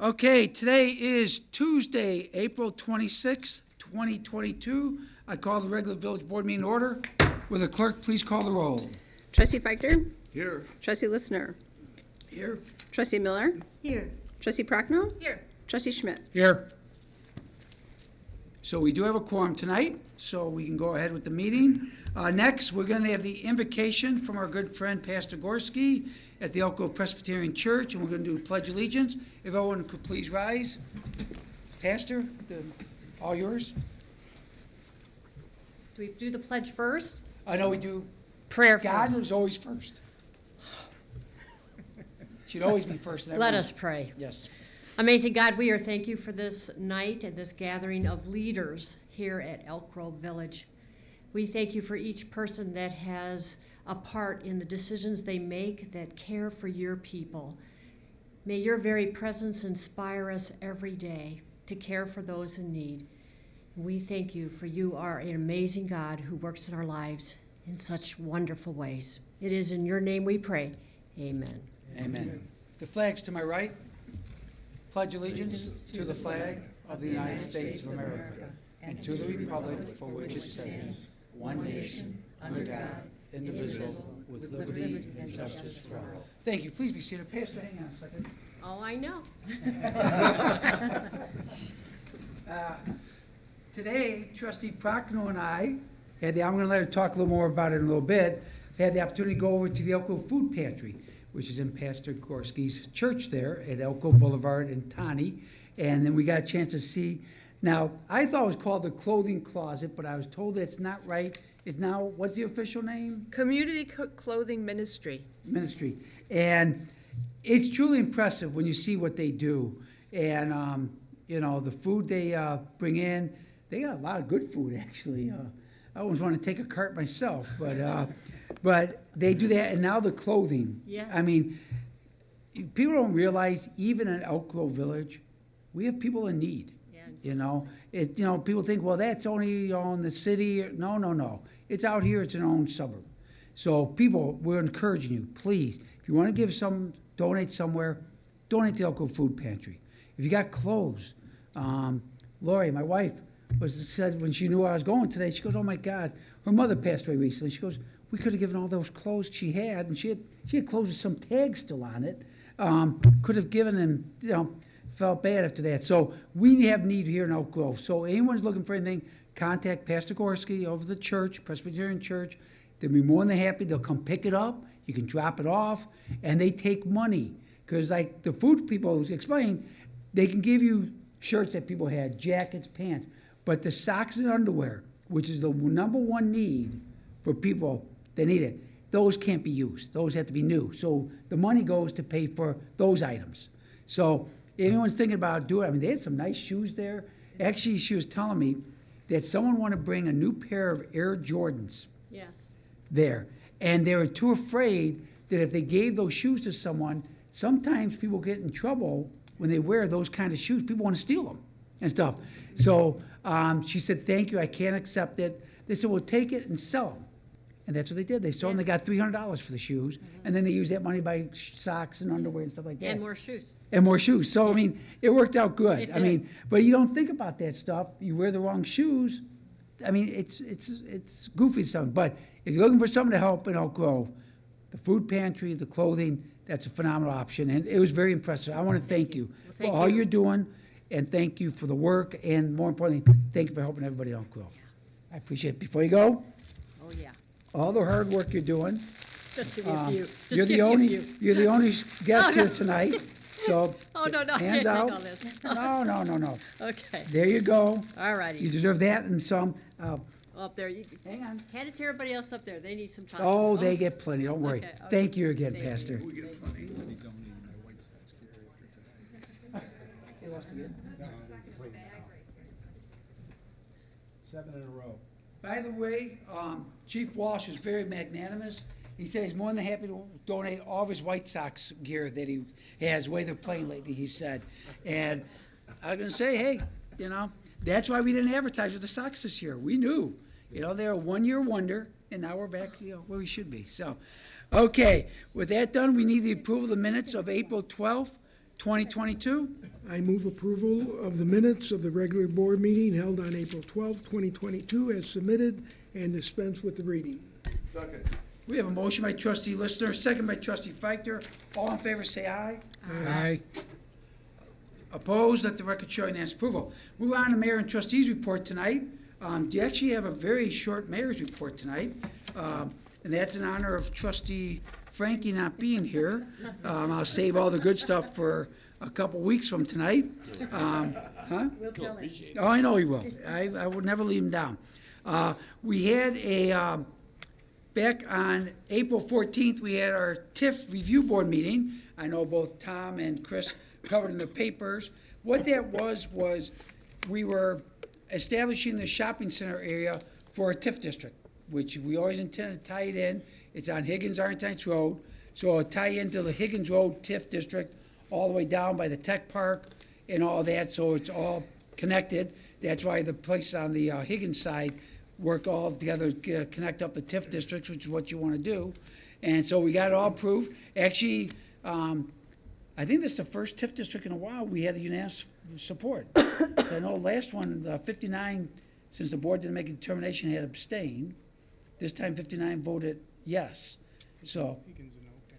Okay, today is Tuesday, April 26th, 2022. I call the regular village board meeting order. Will the clerk please call the roll? Trustee Feichter? Here. Trustee Listener? Here. Trustee Miller? Here. Trustee Prochnow? Here. Trustee Schmidt? Here. So we do have a quorum tonight, so we can go ahead with the meeting. Next, we're going to have the invocation from our good friend Pastor Gorski at the Elk Grove Presbyterian Church, and we're going to do Pledge Allegiance. If everyone could please rise. Pastor, all yours. Do we do the pledge first? I know we do. Prayer God first. is always first. Should always be first. in Let everyone's- us pray. Yes. Amazing God, we are thank you for this night and this gathering of leaders here at Elk Grove Village. We thank you for each person that has a part in the decisions they make that care for your people. May your very presence inspire us every day to care for those in need. We thank you for you are an amazing God who works in our lives in such wonderful ways. It is in your name we pray. Amen. Amen. The flag's to my right. Pledge allegiance to the flag of the United States of America and to the republic for which it stands, one nation, under God, indivisible, with liberty and justice for all. Thank you. Please be seated. Pastor, hang on a second. Oh, I know. Today, Trustee Prochnow and I I'm going to let her talk a little more about it in a little bit, had the opportunity to go over to the Elk Grove Food Pantry, which is in Pastor Gorski's church there at Elk Grove Boulevard in Tawny. And then we got a chance to see. Now, I thought it was called the Clothing Closet, but I was told that's not right. It's now, what's the official name? Community Clothing Ministry. Ministry. And it's truly impressive when you see what they do. And, the food they bring in, they got a lot of good food, actually. I always want to take a cart myself, but they do that. And now the clothing. Yes. I mean, people don't realize, even in Elk Grove Village, we have people in need. Yes. People think, well, that's only in the city. No. It's out here. It's in our own suburb. So people, we're encouraging you, please, if you want to donate somewhere, donate to Elk Grove Food Pantry. If you got clothes, Lori, my wife, said when she knew I was going today, she goes, oh my God, her mother passed away recently. She goes, we could have given all those clothes she had, and she had clothes with some tags still on it. Could have given, and felt bad after that. So we have need here in Elk Grove. So anyone's looking for anything, contact Pastor Gorski over the church, Presbyterian Church. They'll be more than happy. They'll come pick it up. You can drop it off, and they take money. Because like the food people explained, they can give you shirts that people had, jackets, pants. But the socks and underwear, which is the number one need for people that need it, those can't be used. Those have to be new. So the money goes to pay for those items. So if anyone's thinking about doing it, they had some nice shoes there. Actually, she was telling me that someone wanted to bring a new pair of Air Jordans Yes. there. And they were too afraid that if they gave those shoes to someone, sometimes people get in trouble when they wear those kind of shoes. People want to steal them and stuff. So she said, thank you, I can't accept it. They said, well, take it and sell them. And that's what they did. They sold them. They got $300 for the shoes. And then they used that money to buy socks and underwear and stuff like that. And more shoes. And more shoes. So, it worked out good. It did. But you don't think about that stuff. You wear the wrong shoes. It's goofy stuff. But if you're looking for someone to help in Elk Grove, the food pantry, the clothing, that's a phenomenal option. And it was very impressive. I want to thank you Well, for thank all you. you're doing, and thank you for the work, and more importantly, thank you for helping everybody in Elk Grove. I appreciate it. Before you go, Oh, yeah. all the hard work you're doing. Just give me a few. Just You're give the me only a few. you're the only guest Oh, no. here tonight. So Oh, no, I hands can't out. take all this. No. Okay. There you go. All righty. You deserve that and some. Up there. You Hang on. hand it to everybody else up there. They need some time. Oh, they get plenty. Don't worry. Okay, okay. Thank you again, Thank you. Pastor. Seven in a row. By the way, Chief Walsh is very magnanimous. He said he's more than happy to donate all of his White Sox gear that he has, the way they're playing lately, he said. And I was going to say, hey, that's why we didn't advertise with the Sox this year. We knew, they're a one-year wonder, and now we're back, where we should be. So, okay, with that done, we need the approval of the minutes of April 12th, 2022. I move approval of the minutes of the regular board meeting held on April 12, 2022, as submitted, and dispense with the reading. We have a motion by trustee Listener, second by trustee Feichter. All in favor, say aye. Aye. Opposed, let the record show unanimous approval. Move on to mayor and trustees report tonight. You actually have a very short mayor's report tonight, and that's in honor of trustee Frankie not being here. I'll save all the good stuff for a couple weeks from tonight. Huh? Oh, I know he will. I would never leave him down. We had a, back on April 14th, we had our TIF review board meeting. I know both Tom and Chris covered in the papers. What that was we were establishing the shopping center area for a TIF district, which we always intended to tie it in. It's on Higgins Argentines Road, so it'll tie into the Higgins Road TIF district all the way down by the tech park and all that, so it's all connected. That's why the places on the Higgins side work all together, connect up the TIF districts, which is what you want to do. And so we got it all approved. Actually, I think that's the first TIF district in a while we had a unanimous support. I know last one, 59, since the board didn't make a determination, had abstained. This time 59 voted yes. So, Higgins and Oakton.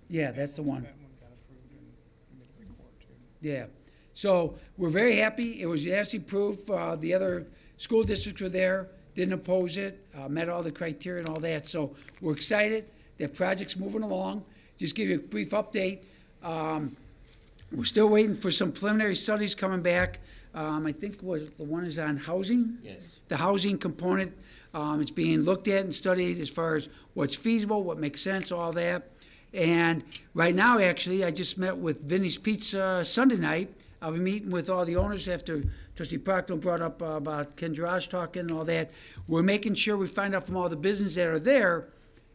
yeah, that's the one. That one got approved in Midway Court too. Yeah. So we're very happy. It was unanimously approved. The other school districts were there, didn't oppose it, met all the criteria and all that. So we're excited. That project's moving along. Just give you a brief update. We're still waiting for some preliminary studies coming back. I think the one is on housing. Yes. The housing component, it's being looked at and studied as far as what's feasible, what makes sense, all that. And right now, actually, I just met with Vinny's Pizza Sunday night. I'll be meeting with all the owners after trustee Proctor brought up about Ken Jarash talking and all that. We're making sure we find out from all the businesses that are there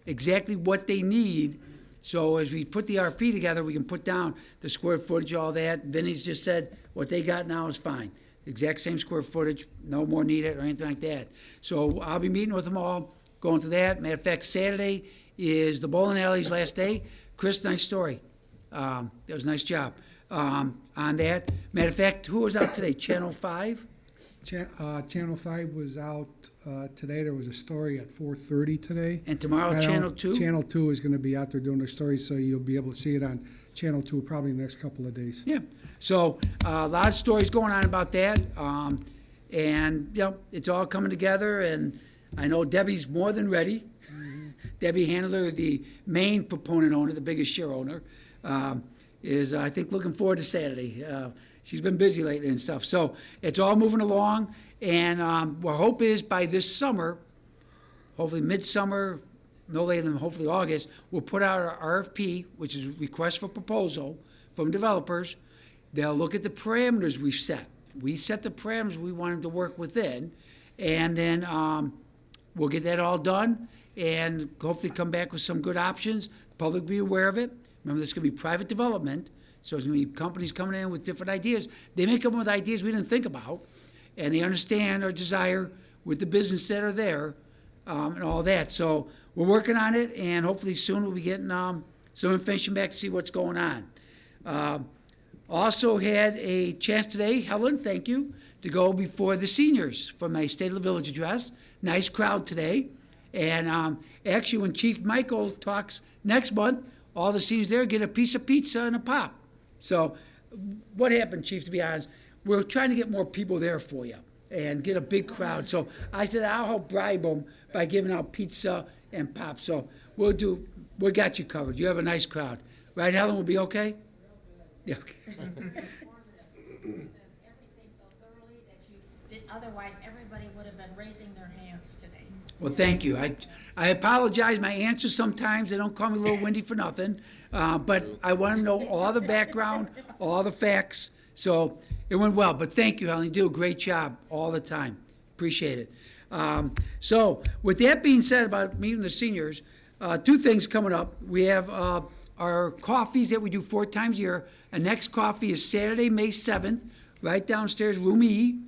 exactly what they need. So as we put the RFP together, we can put down the square footage, all that. Vinny's just said what they got now is fine. Exact same square footage, no more needed or anything like that. So I'll be meeting with them all, going through that. Matter of fact, Saturday is the bowling alley's last day. Chris, nice story. That was a nice job on that. Matter of fact, who was out today? Channel 5? Channel 5 was out today. There was a story at 4:30 today. And tomorrow, Right Channel on- 2? Channel 2 is going to be out there doing their story, so you'll be able to see it on Channel 2 probably in the next couple of days. Yeah, so a lot of stories going on about that, and, you know, it's all coming together, and I know Debbie's more than ready. Debbie Handler, the main proponent owner, the biggest share owner, is, I think, looking forward to Saturday. She's been busy lately and stuff, so it's all moving along, and our hope is by this summer, hopefully midsummer, no later than hopefully August, we'll put out our RFP, which is request for proposal from developers. They'll look at the parameters we've set. We set the parameters we want them to work within, and then we'll get that all done and hopefully come back with some good options. Public be aware of it. Remember, this is going to be private development, so there's going to be companies coming in with different ideas. They may come up with ideas we didn't think about, and they understand our desire with the business that are there and all that. So we're working on it, and hopefully soon we'll be getting some information back to see what's going on. Also had a chance today, Helen, thank you, to go before the seniors for my State of the Village address. Nice crowd today. And actually, when Chief Michael talks next month, all the seniors there get a piece of pizza and a pop. So what happened, Chief, to be honest? We're trying to get more people there for you and get a big crowd. So I said, I'll help bribe them by giving out pizza and pop. So we got you covered. You have a nice crowd. Right, Helen, will be okay? Yeah, okay. Everything so thoroughly that you did, otherwise everybody would have been raising their hands today. Well, thank you. I apologize. My answers sometimes, they don't call me a little windy for nothing. But I want to know all the background, all the facts. So it went well. But thank you, Helen. You do a great job all the time. Appreciate it. So with that being said about meeting the seniors, two things coming up. We have our coffees that we do 4 times a year. Our next coffee is Saturday, May 7th, right downstairs, room E.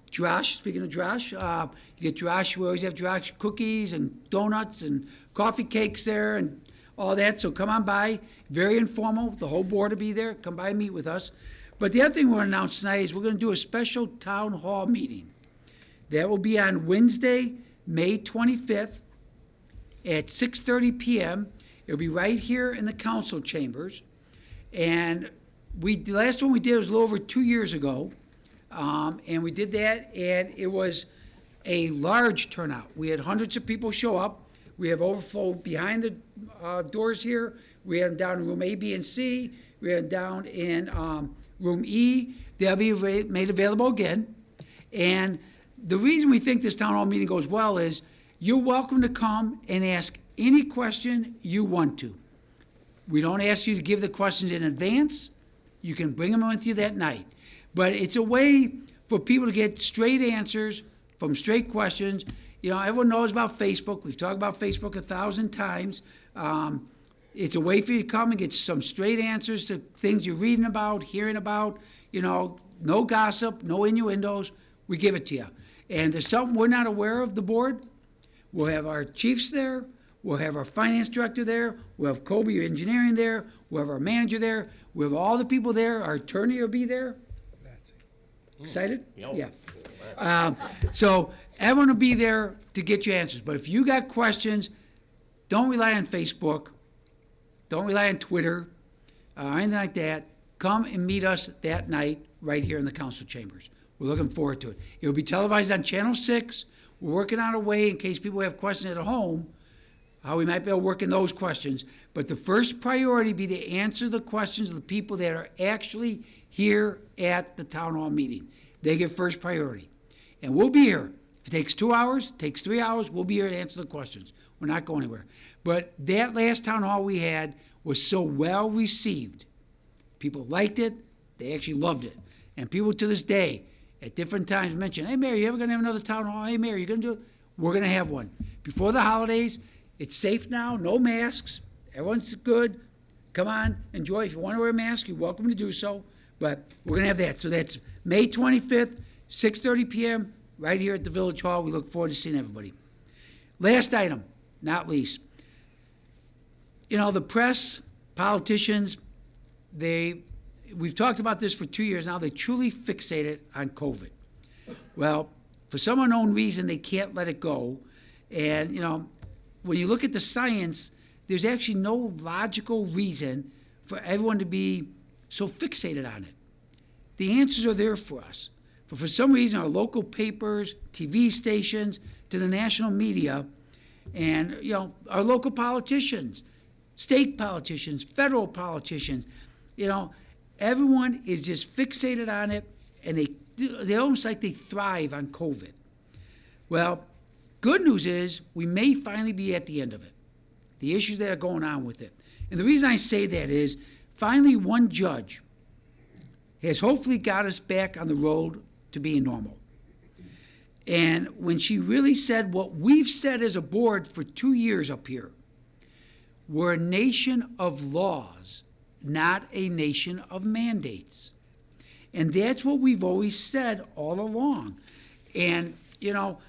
Josh, speaking of Josh, you get Josh, we always have Josh cookies and donuts and coffee cakes there and all that, so come on by. Very informal, the whole board will be there. Come by and meet with us. But the other thing we're going to announce tonight is we're going to do a special town hall meeting. That will be on Wednesday, May 25th at 6:30 p.m. It'll be right here in the council chambers. And the last one we did was a little over 2 years ago. And we did that, and it was a large turnout. We had hundreds of people show up. We have overflow behind the doors here. We had them down in room A, B, and C. We had them down in room E. They'll be made available again. And the reason we think this town hall meeting goes well is you're welcome to come and ask any question you want to. We don't ask you to give the questions in advance. You can bring them with you that night. But it's a way for people to get straight answers from straight questions. You know, everyone knows about Facebook. We've talked about Facebook 1,000 times. It's a way for you to come and get some straight answers to things you're reading about, hearing about. You know, no gossip, no innuendos. We give it to you. And if there's something we're not aware of, the board, we'll have our chiefs there. We'll have our finance director there. We'll have Kobe Engineering there. We'll have our manager there. We'll have all the people there. Our attorney will be there. Excited? Yeah. So everyone will be there to get your answers. But if you got questions, don't rely on Facebook. Don't rely on Twitter or anything like that. Come and meet us that night right here in the council chambers. We're looking forward to it. It will be televised on Channel 6. We're working on a way in case people have questions at home, how we might be able to work in those questions. But the first priority be to answer the questions of the people that are actually here at the town hall meeting. They get first priority. And we'll be here. If it takes 2 hours, it takes 3 hours, we'll be here to answer the questions. We're not going anywhere. But that last town hall we had was so well received. People liked it. They actually loved it. And people to this day, at different times, mention, hey, Mayor, you ever going to have another town hall? Hey, Mayor, you going to do it? We're going to have one. Before the holidays, it's safe now, no masks. Everyone's good. Come on, enjoy. If you want to wear a mask, you're welcome to do so. But we're going to have that. So that's May 25th, 6:30 p.m., right here at the Village Hall. We look forward to seeing everybody. Last item, not least. You know, the press, politicians, we've talked about this for 2 years now. They truly fixated on COVID. Well, for some unknown reason, they can't let it go. And, you know, when you look at the science, there's actually no logical reason for everyone to be so fixated on it. The answers are there for us. But for some reason, our local papers, TV stations, to the national media, and, you know, our local politicians, state politicians, federal politicians, you know, everyone is just fixated on it, and they almost like they thrive on COVID. Well, good news is we may finally be at the end of it, the issues that are going on with it. And the reason I say that is finally one judge has hopefully got us back on the road to being normal. And when she really said what we've said as a board for 2 years up here, we're a nation of laws, not a nation of mandates. And that's what we've always said all along. And, you know,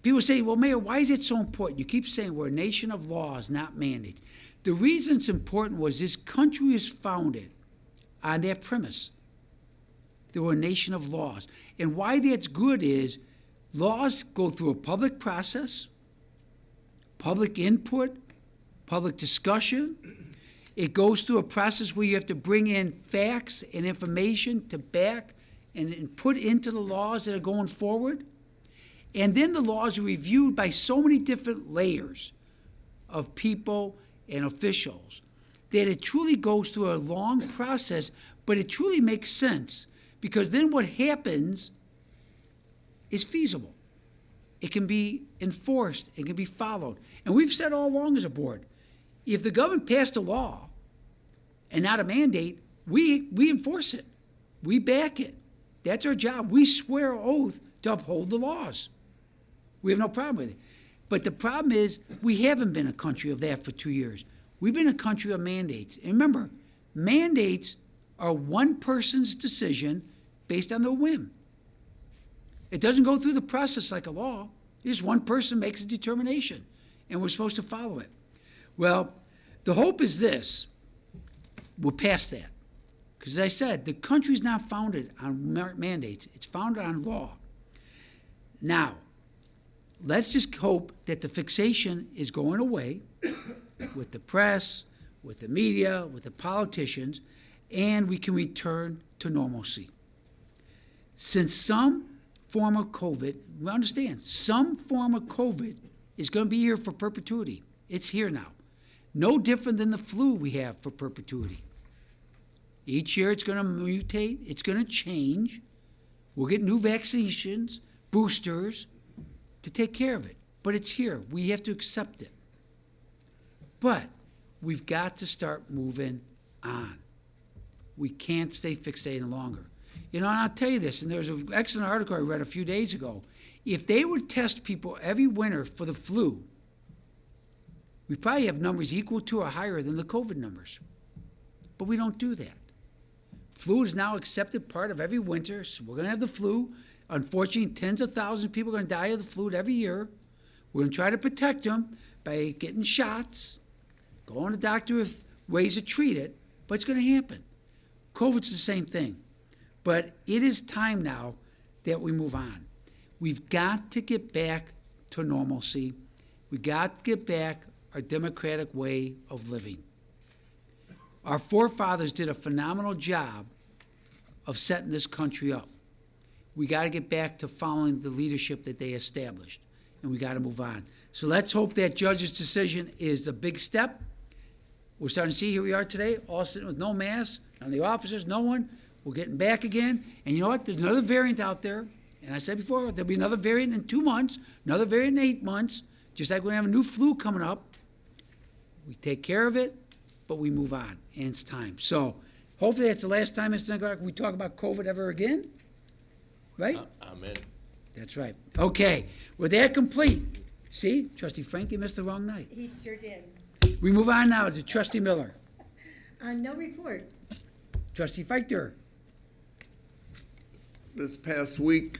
people say, well, Mayor, why is it so important? You keep saying we're a nation of laws, not mandates. The reason it's important was this country is founded on that premise. That we're a nation of laws. And why that's good is laws go through a public process, public input, public discussion. It goes through a process where you have to bring in facts and information to back and put into the laws that are going forward. And then the laws are reviewed by so many different layers of people and officials that it truly goes through a long process, but it truly makes sense because then what happens is feasible. It can be enforced. It can be followed. And we've said all along as a board, if the government passed a law and not a mandate, we enforce it. We back it. That's our job. We swear oath to uphold the laws. We have no problem with it. But the problem is we haven't been a country of that for 2 years. We've been a country of mandates. And remember, mandates are one person's decision based on their whim. It doesn't go through the process like a law. Just one person makes a determination, and we're supposed to follow it. Well, The hope is this, we're past that. Because as I said, the country's not founded on mandates, it's founded on law. Now, let's just hope that the fixation is going away with the press, with the media, with the politicians, and we can return to normalcy. Since some form of COVID, we understand, some form of COVID is going to be here for perpetuity. It's here now. No different than the flu we have for perpetuity. Each year it's going to mutate, it's going to change. We'll get new vaccinations, boosters to take care of it. But it's here. We have to accept it. But we've got to start moving on. We can't stay fixated longer. You know, and I'll tell you this, and there's an excellent article I read a few days ago. If they would test people every winter for the flu, we probably have numbers equal to or higher than the COVID numbers. But we don't do that. Flu is now accepted part of every winter, so we're going to have the flu. Unfortunately, tens of thousands of people are going to die of the flu every year. We're going to try to protect them by getting shots, going to the doctor with ways to treat it, but it's going to happen. COVID's the same thing. But it is time now that we move on. We've got to get back to normalcy. We've got to get back our democratic way of living. Our forefathers did a phenomenal job of setting this country up. We got to get back to following the leadership that they established, and we got to move on. So let's hope that judge's decision is the big step. We're starting to see, here we are today, all sitting with no masks, none of the officers, no one. We're getting back again. And you know what? There's another variant out there. And I said before, there'll be another variant in 2 months, another variant in 8 months, just like we have a new flu coming up. We take care of it, but we move on, and it's time. So hopefully that's the last time, Mr. Nagrak, we talk about COVID ever again, right? Amen. That's right. Okay, with that complete, see, Trustee Frankie missed the wrong night. He sure did. We move on now to Trustee Miller. No report. Trustee Feichter. This past week,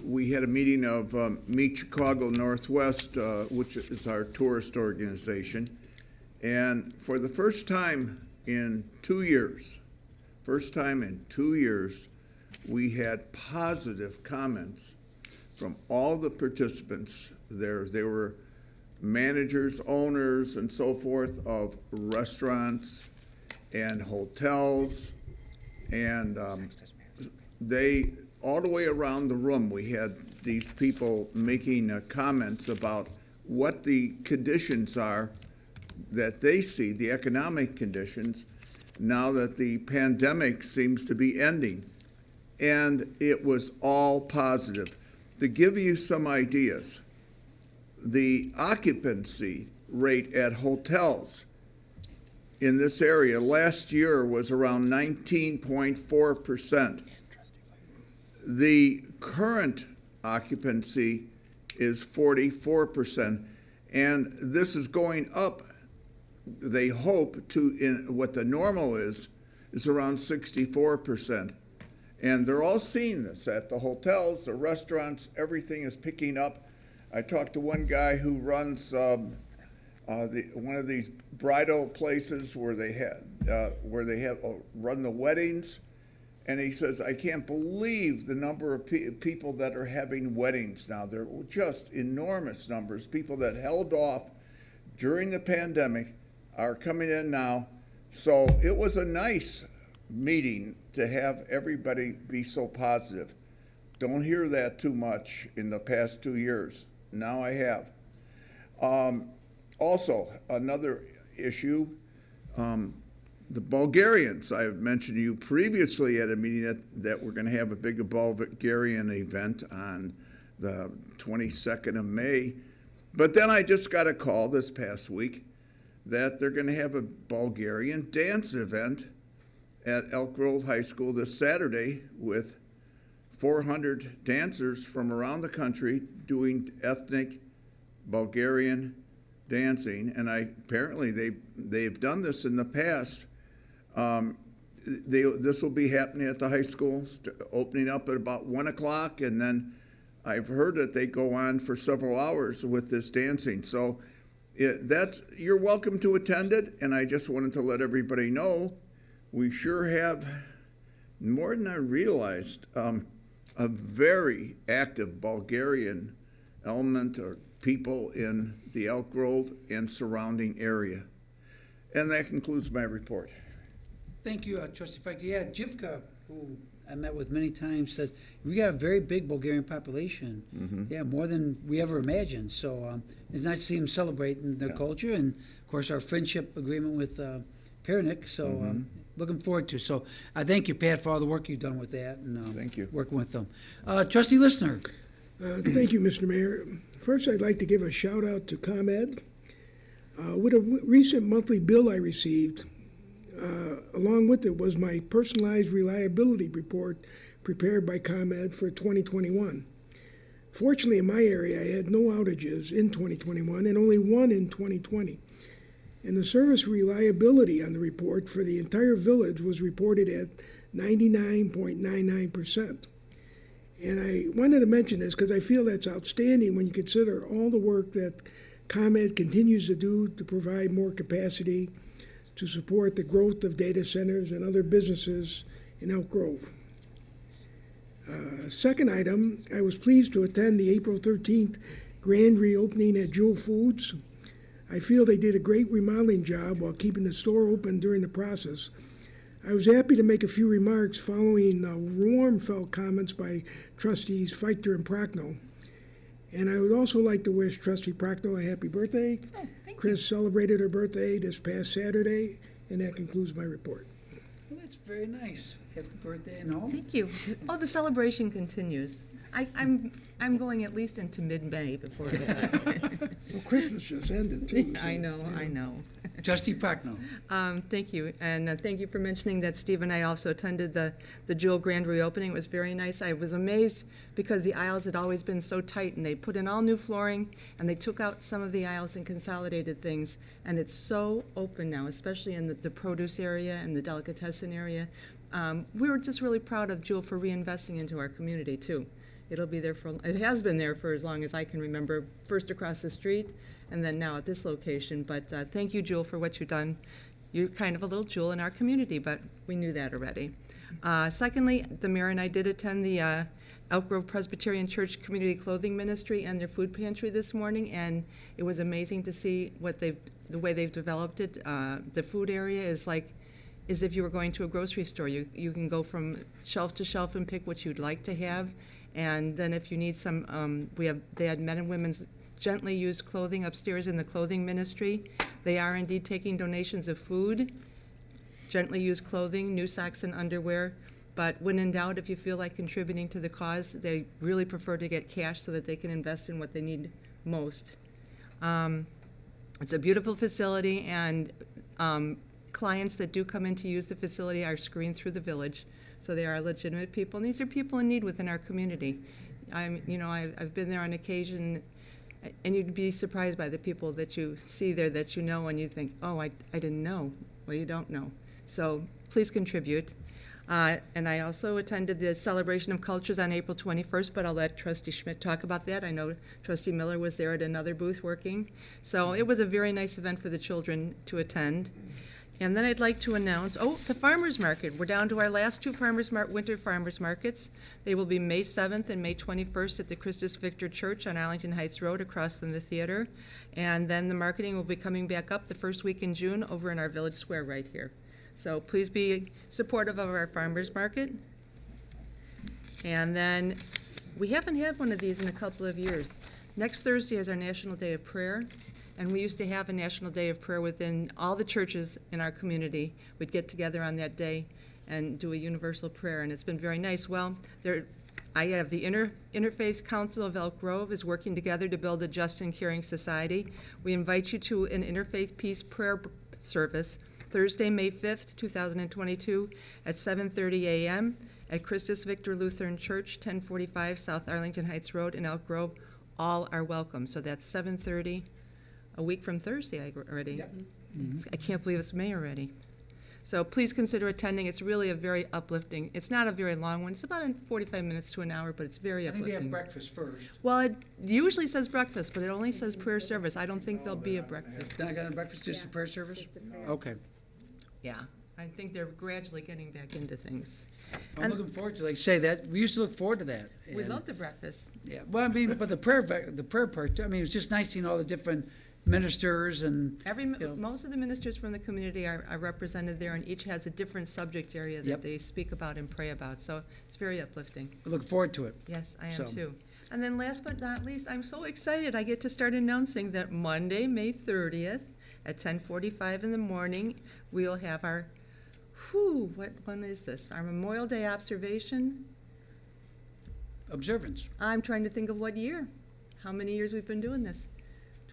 we had a meeting of Meet Chicago Northwest, which is our tourist organization. And for the first time in 2 years, we had positive comments from all the participants there. There were managers, owners, and so forth of restaurants and hotels. And they, all the way around the room, we had these people making comments about what the conditions are that they see, the economic conditions, now that the pandemic seems to be ending. And it was all positive. To give you some ideas, the occupancy rate at hotels in this area last year was around 19.4%. The current occupancy is 44%, and this is going up. They hope to, in what the normal is around 64%. And they're all seeing this at the hotels, the restaurants, everything is picking up. I talked to one guy who runs one of these bridal places where they run the weddings, and he says, I can't believe the number of people that are having weddings now. They're just enormous numbers. People that held off during the pandemic are coming in now. So it was a nice meeting to have everybody be so positive. Don't hear that too much in the past 2 years. Now I have. Also, another issue, the Bulgarians. I have mentioned to you previously at a meeting that we're going to have a big Bulgarian event on the 22nd of May. But then I just got a call this past week that they're going to have a Bulgarian dance event at Elk Grove High School this Saturday with 400 dancers from around the country doing ethnic Bulgarian dancing. And apparently they've done this in the past. This will be happening at the high school, opening up at about 1 o'clock, and then I've heard that they go on for several hours with this dancing. So You're welcome to attend it, and I just wanted to let everybody know, we sure have, more than I realized, a very active Bulgarian element or people in the Elk Grove and surrounding area. And that concludes my report. Thank you, Trustee Feichter. Yeah, Jivka, who I met with many times, says we got a very big Bulgarian population. Yeah, more than we ever imagined. So it's nice to see them celebrating their culture, and of course our friendship agreement with Pernik. So looking forward to. So I thank you, Pat, for all the work you've done with that and Thank you. working with them. Trustee Listener. Thank you, Mr. Mayor. First, I'd like to give a shout out to ComEd. With a recent monthly bill I received, along with it was my personalized reliability report prepared by ComEd for 2021. Fortunately, in my area, I had no outages in 2021 and only one in 2020. And the service reliability on the report for the entire village was reported at 99.99%. And I wanted to mention this because I feel that's outstanding when you consider all the work that ComEd continues to do to provide more capacity to support the growth of data centers and other businesses in Elk Grove. Second item, I was pleased to attend the April 13th grand reopening at Jewel Foods. I feel they did a great remodeling job while keeping the store open during the process. I was happy to make a few remarks following warm felt comments by Trustees Feichter and Prochnow. And I would also like to wish Trustee Prochnow a happy birthday. Chris celebrated her birthday this past Saturday, and that concludes my report. Well, that's very nice. Happy birthday and all. Thank you. Oh, the celebration continues. I'm going at least into mid-May before that. Well, Christmas just ended, too. I know. Trustee Prochnow. Thank you, and thank you for mentioning that Steve and I also attended the Jewel grand reopening. It was very nice. I was amazed because the aisles had always been so tight, and they put in all new flooring, and they took out some of the aisles and consolidated things, and it's so open now, especially in the produce area and the delicatessen area. We were just really proud of Jewel for reinvesting into our community, too. It'll be there it has been there for as long as I can remember, first across the street and then now at this location. But thank you, Jewel, for what you've done. You're kind of a little jewel in our community, but we knew that already. Secondly, the mayor and I did attend the Elk Grove Presbyterian Church Community Clothing Ministry and their food pantry this morning, and it was amazing to see the way they've developed it. The food area is like as if you were going to a grocery store. You can go from shelf to shelf and pick what you'd like to have. And then if you need some, they had men and women's gently used clothing upstairs in the clothing ministry. They are indeed taking donations of food, gently used clothing, new socks and underwear. But when in doubt, if you feel like contributing to the cause, they really prefer to get cash so that they can invest in what they need most. It's a beautiful facility, and clients that do come in to use the facility are screened through the village. So they are legitimate people, and these are people in need within our community. I've been there on occasion, and you'd be surprised by the people that you see there that you know, and you think, oh, I didn't know. Well, you don't know. So please contribute. And I also attended the Celebration of Cultures on April 21st, but I'll let Trustee Schmidt talk about that. I know Trustee Miller was there at another booth working. So it was a very nice event for the children to attend. And then I'd like to announce, the farmers market. We're down to our last two winter farmers markets. They will be May 7th and May 21st at the Christus Victor Church on Arlington Heights Road across from the theater. And then the marketing will be coming back up the first week in June over in our village square right here. So please be supportive of our farmers market. And then we haven't had one of these in a couple of years. Next Thursday is our National Day of Prayer. And we used to have a National Day of Prayer within all the churches in our community. We'd get together on that day and do a universal prayer, and it's been very nice. Well, I have the Interfaith Council of Elk Grove is working together to build a just and caring society. We invite you to an Interfaith Peace Prayer service Thursday, May 5th, 2022 at 7:30 a.m. at Christus Victor Lutheran Church, 1045 South Arlington Heights Road in Elk Grove. All are welcome. So that's 7:30. A week from Thursday already. Yep. I can't believe it's May already. So please consider attending. It's really a very uplifting. It's not a very long one. It's about 45 minutes to an hour, but it's very I think they have uplifting. breakfast first. Well, it usually says breakfast, but it only says prayer service. I don't think there'll be a breakfast. Then I got a breakfast, just a prayer service? Okay. Yeah, I think they're gradually getting back into things. I'm And- looking forward to, like, say that, we used to look forward to that. We and- love the breakfast. Yeah, well, I mean, but the prayer part, I mean, it was just nice seeing all the different ministers and, know. Most of the ministers from the community are represented there, and each has a different subject area that Yep. they speak about and pray about. So it's very uplifting. we look forward to it. Yes, I am So- too. And then last but not least, I'm so excited. I get to start announcing that Monday, May 30th, at 10:45 in the morning, we'll have our, what one is this? Our Memorial Day observation. Observance. I'm trying to think of what year. How many years we've been doing this?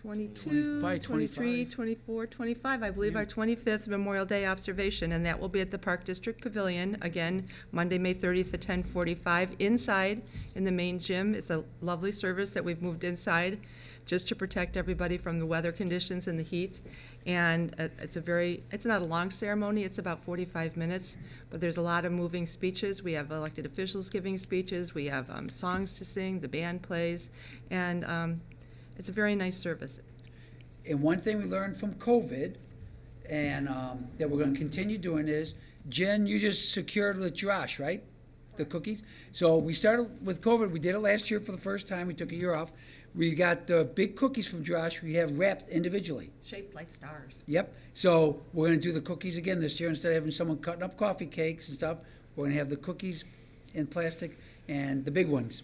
22, Probably 23, 25. 24, 25, I believe Yeah. our 25th Memorial Day observation, and that will be at the Park District Pavilion, again, Monday, May 30th at 10:45, inside in the main gym. It's a lovely service that we've moved inside just to protect everybody from the weather conditions and the heat. And it's not a long ceremony, it's about 45 minutes, but there's a lot of moving speeches. We have elected officials giving speeches, we have songs to sing, the band plays, and it's a very nice service. And one thing we learned from COVID, and that we're gonna continue doing is, Jen, you just secured with Josh, right? The cookies. So we started with COVID, we did it last year for the first time, we took a year off. We got the big cookies from Josh, we have wrapped individually. Shaped like stars. Yep, so we're gonna do the cookies again this year, instead of having someone cutting up coffee cakes and stuff, we're gonna have the cookies in plastic and the big ones.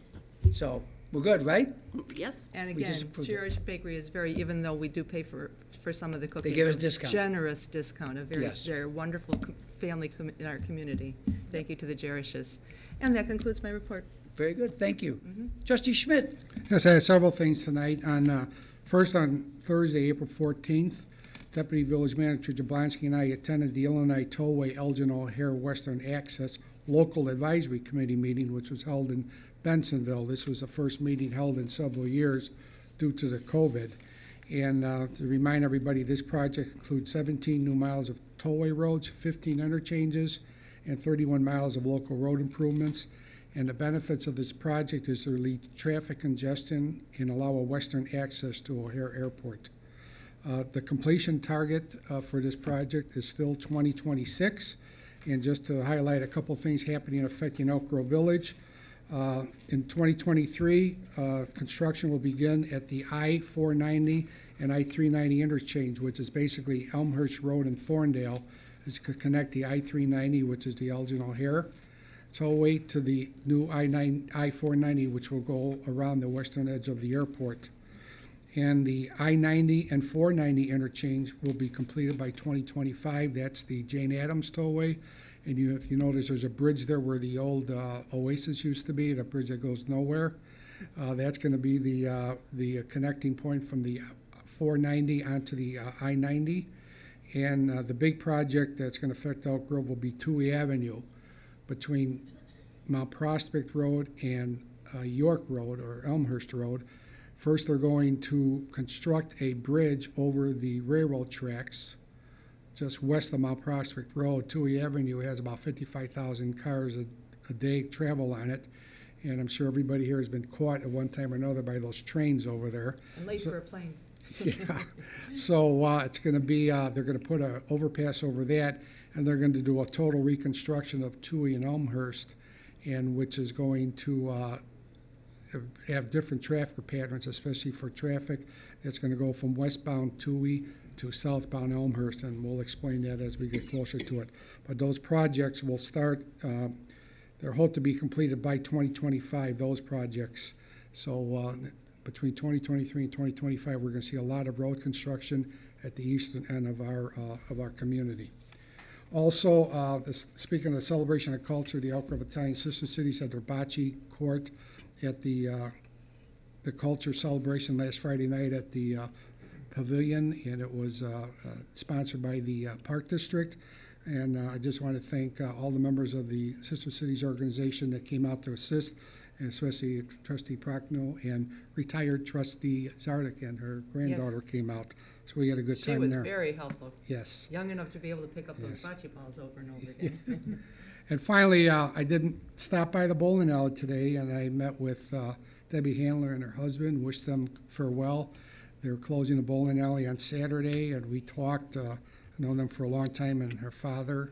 So, we're good, right? Yes. And We just again, approved it. Jewish Bakery is very, even though we do pay for some of the cookies. give us a discount. Generous discount, a very, Yes. very wonderful family in our community. Thank you to the Jerishes. And that concludes my report. Very good, thank you. Trustee Schmidt? Yes, I have several things tonight. First, on Thursday, April 14th, Deputy Village Manager Jablonski and I attended the Illinois Tollway Elgin O'Hare Western Access Local Advisory Committee meeting, which was held in Bensonville. This was the first meeting held in several years due to the COVID. And to remind everybody, this project includes 17 new miles of tollway roads, 15 interchanges, and 31 miles of local road improvements. And the benefits of this project is to relieve traffic congestion and allow a western access to O'Hare Airport. The completion target for this project is still 2026. And just to highlight a couple things happening affecting Elk Grove Village, in 2023, construction will begin at the I-490 and I-390 interchange, which is basically Elmhurst Road and Thorndale, is to connect the I-390, which is the Elgin O'Hare tollway, to the new I-490, which will go around the western edge of the airport. And the I-90 and 490 interchange will be completed by 2025. That's the Jane Addams tollway. And if you notice, there's a bridge there where the old Oasis used to be, the bridge that goes nowhere. That's going to be the connecting point from the 490 onto the I-90. And the big project that's going to affect Elk Grove will be Toohey Avenue between Mount Prospect Road and York Road, or Elmhurst Road. First, they're going to construct a bridge over the railroad tracks just west of Mount Prospect Road. Toohey Avenue has about 55,000 cars a day travel on it, and I'm sure everybody here has been caught at one time or another by those trains over there. And late for a plane. Yeah, so it's going to be, they're going to put an overpass over that, and they're going to do a total reconstruction of Toohey and Elmhurst, and which is going to have different traffic patterns, especially for traffic that's going to go from westbound Toohey to southbound Elmhurst, and we'll explain that as we get closer to it. But those projects will start, they're hoped to be completed by 2025, those projects. So between 2023 and 2025, we're going to see a lot of road construction at the eastern end of our community. Also, speaking of the celebration of culture, the Elk Grove Italian Sister Cities had their bocce court at the culture celebration last Friday night at the Pavilion, and it was sponsored by the Park District. And I just want to thank all the members of the Sister Cities organization that came out to assist, and especially trustee Prochnow and retired trustee Zardik and her granddaughter came out. So we had a good She time was there. very helpful, Yes. young enough to be able to pick up those Yes. bocce balls over and over again. And finally, I didn't stop by the bowling alley today, and I met with Debbie Handler and her husband, wished them farewell. They're closing the bowling alley on Saturday, and we talked. I've known them for a long time, and her father,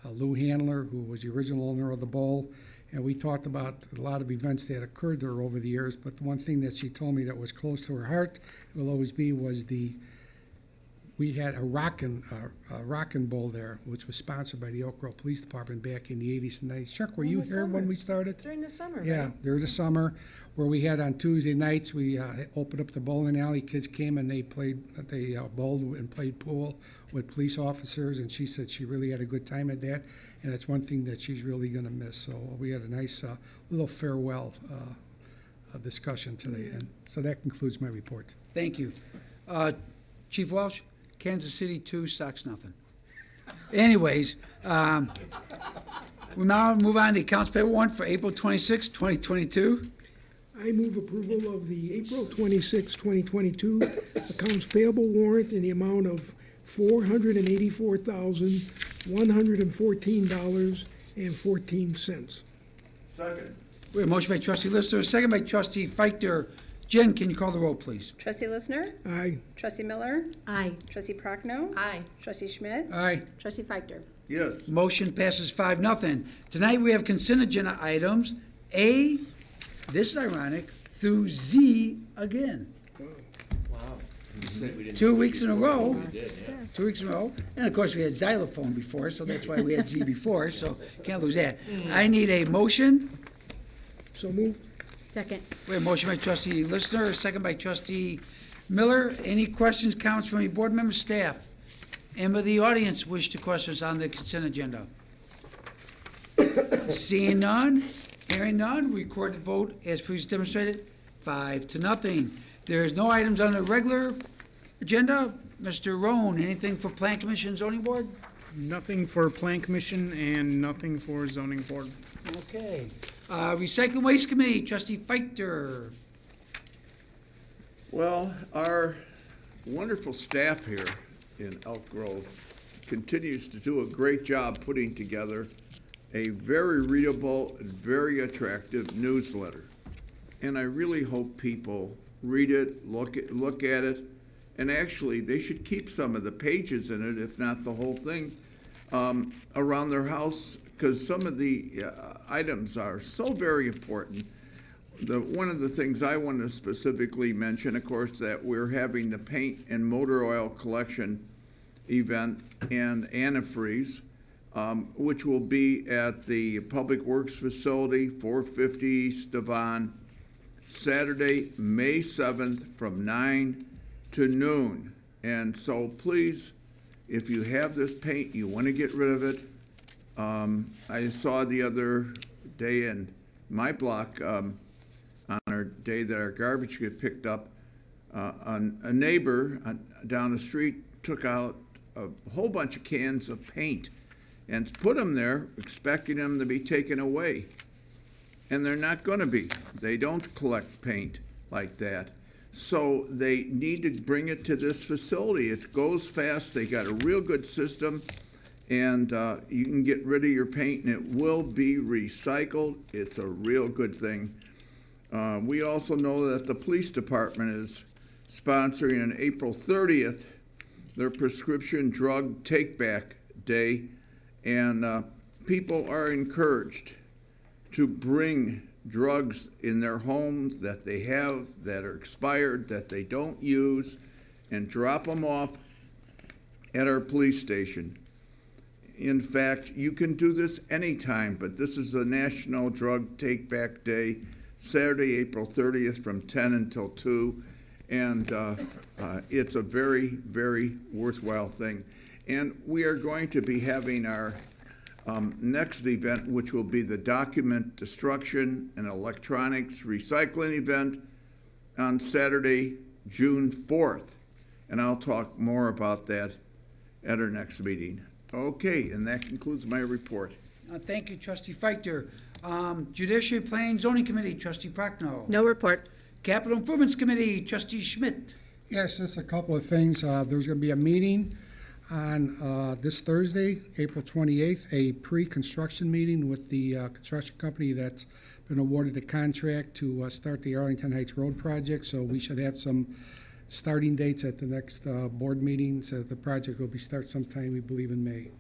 Lou Handler, who was the original owner of the bowl. And we talked about a lot of events that occurred there over the years, but the one thing that she told me that was close to her heart, will always be, was we had a rockin' bowl there, which was sponsored by the Oak Grove Police Department back in the 80s and 90s. Chuck, were In you the here when summer. we started? During the summer, Yeah, right? during the summer, where we had on Tuesday nights, we opened up the bowling alley. Kids came and they bowled and played pool with police officers, and she said she really had a good time at that, and that's one thing that she's really going to miss. So we had a nice little farewell discussion today, and so that concludes my report. Thank you. Chief Welsh, Kansas City 2, Sox nothing. Anyways, we'll now move on to accounts payable warrant for April 26, 2022. I move approval of the April 26, 2022 accounts payable warrant in the amount of $484,114.14. Second. We have a motion by trustee Lister, second by trustee Feichter. Jen, can you call the roll, please? Trustee Listener? Aye. Trustee Miller? Aye. Trustee Prochnow? Aye. Trustee Schmidt? Aye. Trustee Feichter? Yes. Motion passes 5-0. Tonight, we have consent agenda items A, this is ironic, through Z again. 2 weeks in a row. 2 weeks in a row. And of course, we had xylophone before, so that's why we had Z before, so can't lose that. I need a motion. So moved. Second. We have a motion by trustee Listener, second by trustee Miller. Any questions, comments from any board members, staff? And with the audience wish to questions on the consent agenda? Seeing none, hearing none, we record the vote as previously demonstrated, 5-0. There is no items on the regular agenda. Mr. Roan, anything for Plan Commission Zoning Board? Nothing for Plan Commission and nothing for Zoning Board. Okay. Recycling Waste Committee, trustee Feichter. Well, our wonderful staff here in Elk Grove continues to do a great job putting together a very readable and very attractive newsletter. And I really hope people read it, look at it, and actually, they should keep some of the pages in it, if not the whole thing, around their house, because some of the items are so very important. One of the things I want to specifically mention, of course, that we're having the paint and motor oil collection event and antifreeze, which will be at the Public Works Facility, 450 East Devon, Saturday, May 7th, from 9 to noon. And so please, if you have this paint, you want to get rid of it. I saw the other day in my block, on our day that our garbage get picked up, a neighbor down the street took out a whole bunch of cans of paint and put them there, expecting them to be taken away. And they're not going to be. They don't collect paint like that. So they need to bring it to this facility. It goes fast. They got a real good system. And you can get rid of your paint and it will be recycled. It's a real good thing. We also know that the police department is sponsoring on April 30th their prescription drug take-back day. And people are encouraged to bring drugs in their homes that they have, that are expired, that they don't use, and drop them off at our police station. In fact, you can do this anytime, but this is the National Drug Take Back Day, Saturday, April 30th from 10 until 2, and it's a very, very worthwhile thing. And we are going to be having our next event, which will be the Document Destruction and Electronics Recycling event on Saturday, June 4th. And I'll talk more about that at our next meeting. Okay, and that concludes my report. Thank you, trustee Feichter. Judiciary Planning Zoning Committee, trustee Prochnow. No report. Capital Improvements Committee, trustee Schmidt. Yes, just a couple of things. There's going to be a meeting on this Thursday, April 28th, a pre-construction meeting with the construction company that's been awarded a contract to start the Arlington Heights Road project. So we should have some starting dates at the next board meeting. So the project will be start sometime, we believe, in May.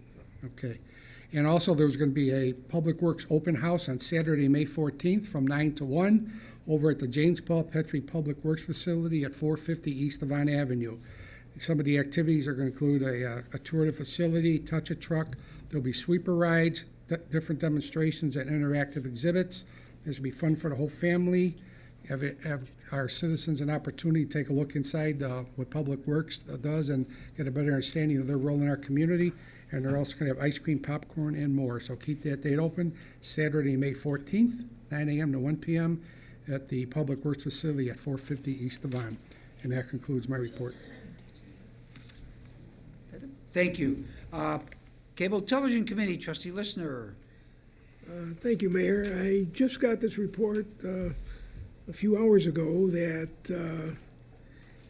Okay. And also, there's going to be a Public Works open house on Saturday, May 14th from 9 to 1 over at the James Paul Petrie Public Works Facility at 450 East Devon Avenue. Some of the activities are going to include a tour of the facility, touch a truck. There'll be sweeper rides, different demonstrations and interactive exhibits. This will be fun for the whole family. Have our citizens an opportunity to take a look inside what Public Works does and get a better understanding of their role in our community. And they're also going to have ice cream, popcorn, and more. So keep that date open, Saturday, May 14th, 9 a.m. to 1 p.m. at the Public Works Facility at 450 East Devon. And that concludes my report. Thank you. Cable Television Committee, trustee Listener. Thank you, Mayor. I just got this report a few hours ago that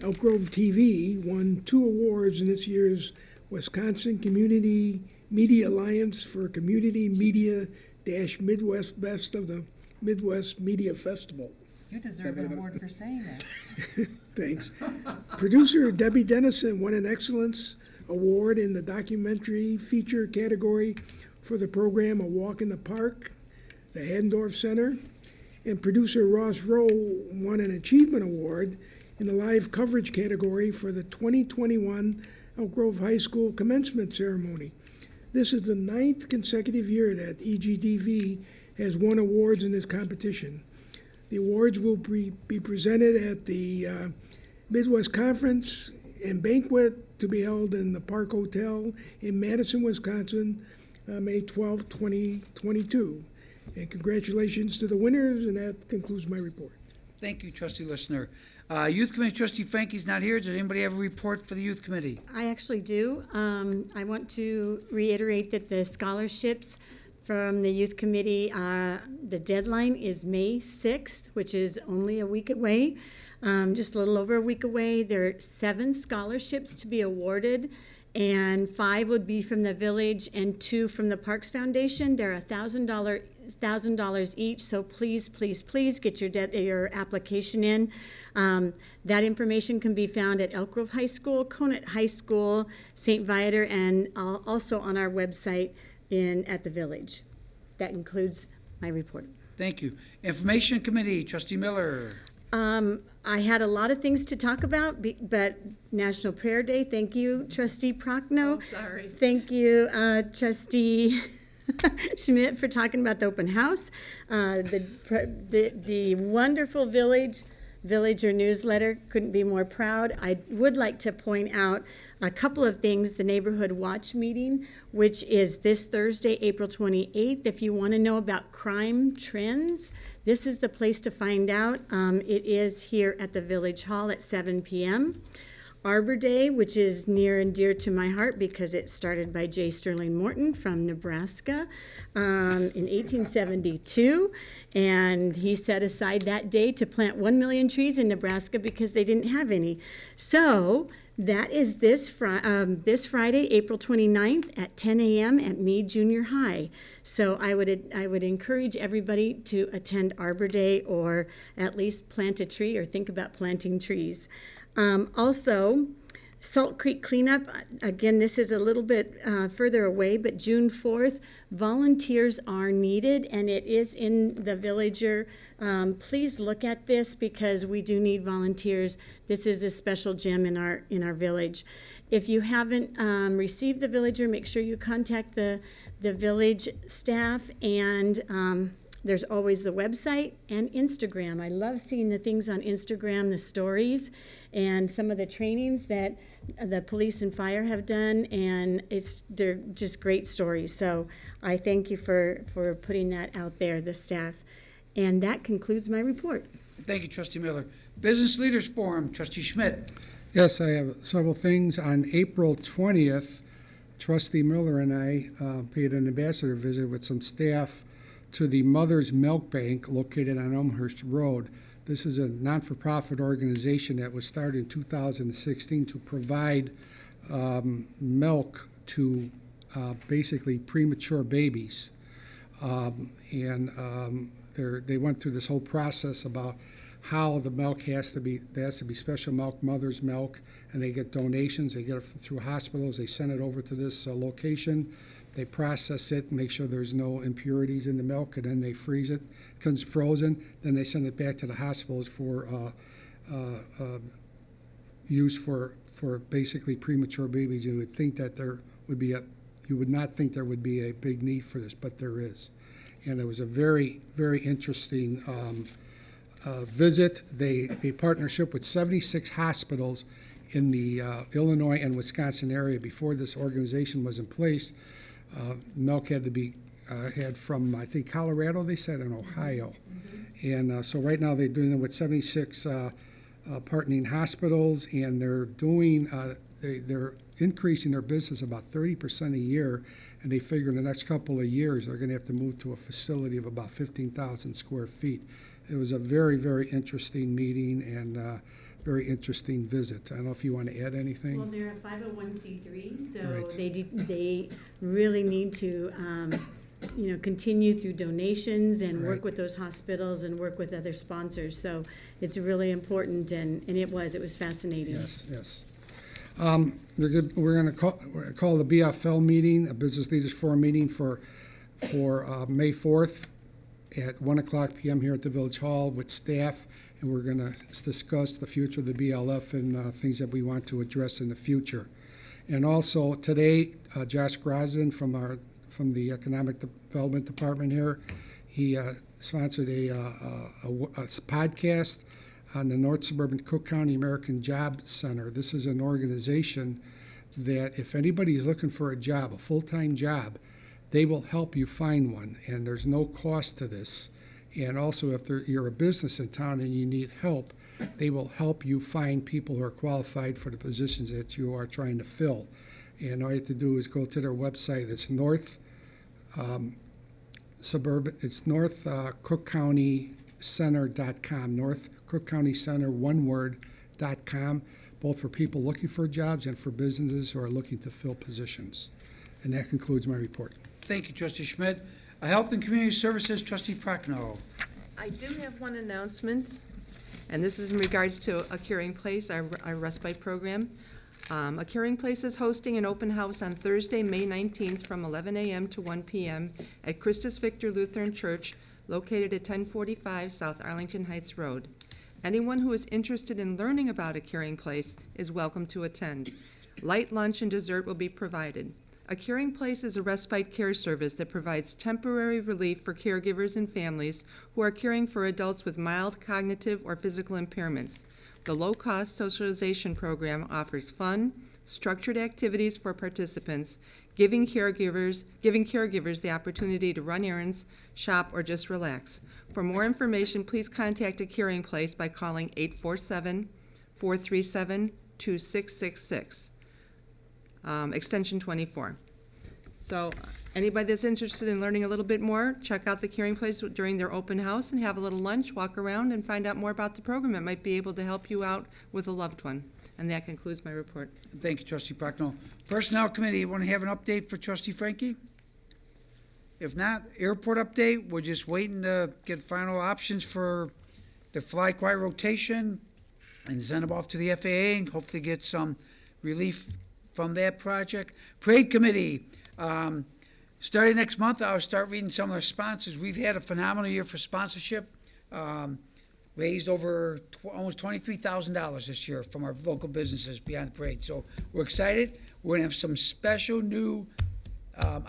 Elk Grove TV won 2 awards in this year's Wisconsin Community Media Alliance for Community Media Midwest Best of the Midwest Media Festival. You deserve an award for saying that. Thanks. Producer Debbie Dennison won an Excellence Award in the documentary feature category for the program A Walk in the Park, the Haddendorf Center. And producer Ross Rowe won an Achievement Award in the live coverage category for the 2021 Elk Grove High School commencement ceremony. This is the 9th consecutive year that EGTV has won awards in this competition. The awards will be presented at the Midwest Conference and Banquet to be held in the Park Hotel in Madison, Wisconsin, May 12, 2022. And congratulations to the winners, and that concludes my report. Thank you, trustee Listener. Youth Committee trustee Frankie's not here. Does anybody have a report for the Youth Committee? I actually do. I want to reiterate that the scholarships from the Youth Committee, the deadline is May 6th, which is only a week away, just a little over a week away. There are 7 scholarships to be awarded, and 5 would be from the village and 2 from the Parks Foundation. They're $1,000 each, so please, please, please get your application in. That information can be found at Elk Grove High School, Conant High School, St. Viator, and also on our website at the village. That includes my report. Thank you. Information Committee, trustee Miller. I had a lot of things to talk about, but National Prayer Day, thank you, trustee Prochnow. Oh, sorry. Thank you, trustee Schmidt, for talking about the open house. The wonderful Villager newsletter, couldn't be more proud. I would like to point out a couple of things. The Neighborhood Watch meeting, which is this Thursday, April 28th. If you want to know about crime trends, this is the place to find out. It is here at the Village Hall at 7 p.m. Arbor Day, which is near and dear to my heart because it started by J. Sterling Morton from Nebraska in 1872. And he set aside that day to plant 1 million trees in Nebraska because they didn't have any. So that is this Friday, April 29th at 10 a.m. at Meade Junior High. So I would encourage everybody to attend Arbor Day or at least plant a tree or think about planting trees. Also, Salt Creek Cleanup, again, this is a little bit further away, but June 4th, volunteers are needed, and it is in the Villager. Please look at this because we do need volunteers. This is a special gem in our village. If you haven't received the Villager, make sure you contact the village staff, and there's always the website and Instagram. I love seeing the things on Instagram, the stories, and some of the trainings that the police and fire have done, and they're just great stories. So I thank you for putting that out there, the staff. And that concludes my report. Thank you, trustee Miller. Business Leaders Forum, trustee Schmidt. Yes, I have several things. On April 20th, trustee Miller and I paid an ambassador visit with some staff to the Mother's Milk Bank located on Elmhurst Road. This is a non-for-profit organization that was started in 2016 to provide milk to basically premature babies. They went through this whole process about how the milk there has to be special milk, mother's milk, and they get donations. They get it through hospitals. They send it over to this location. They process it, make sure there's no impurities in the milk, and then they freeze it. It comes frozen. Then they send it back to the hospitals for use for basically premature babies. You would think that you would not think there would be a big need for this, but there is. And it was a very, very interesting visit. They partnership with 76 hospitals in the Illinois and Wisconsin area. Before this organization was in place, milk had to be had from, I think, Colorado, they said, and Ohio. And so right now they're doing it with 76 partnering hospitals, and they're doing, they're increasing their business about 30% a year, and they figure in the next couple of years they're going to have to move to a facility of about 15,000 square feet. It was a very, very interesting meeting and very interesting visit. I don't know if you want to add anything. Well, they're a 501c3, so Right. they really need to, continue through donations and Right. work with those hospitals and work with other sponsors. So it's really important, and it was fascinating. Yes. We're going to call the BFL meeting, a Business Leaders Forum meeting for May 4th at 1:00 p.m. here at the Village Hall with staff, and we're going to discuss the future of the BLF and things that we want to address in the future. And also today, Josh Grosden from the Economic Development Department here, he sponsored a podcast on the North Suburban Cook County American Job Center. This is an organization that if anybody is looking for a job, a full-time job, they will help you find one, and there's no cost to this. And also, if you're a business in town and you need help, they will help you find people who are qualified for the positions that you are trying to fill. And all you have to do is go to their website. It's North Cook County Center.com, North Cook County Center, one word.com, both for people looking for jobs and for businesses who are looking to fill positions. And that concludes my report. Thank you, Trustee Schmidt. Health and Community Services, Trustee Prochnow. I do have one announcement, and this is in regards to A Caring Place, our respite program. A Caring Place is hosting an open house on Thursday, May 19th from 11 a.m. to 1 p.m. at Christus Victor Lutheran Church, located at 1045 South Arlington Heights Road. Anyone who is interested in learning about A Caring Place is welcome to attend. Light lunch and dessert will be provided. A Caring Place is a respite care service that provides temporary relief for caregivers and families who are caring for adults with mild cognitive or physical impairments. The low-cost socialization program offers fun, structured activities for participants, giving caregivers the opportunity to run errands, shop, or just relax. For more information, please contact A Caring Place by calling 847-437-2666. Extension 24. So anybody that's interested in learning a little bit more, check out the Caring Place during their open house and have a little lunch, walk around, and find out more about the program. It might be able to help you out with a loved one. And that concludes my report. Thank you, Trustee Prochnow. Personnel Committee, you want to have an update for Trustee Frankie? If not, airport update, we're just waiting to get final options for the fly quiet rotation and send them off to the FAA and hopefully get some relief from that project. Parade Committee, starting next month, I'll start reading some of our sponsors. We've had a phenomenal year for sponsorship. Raised over almost $23,000 this year from our local businesses beyond the parade. So we're excited. We're gonna have some special new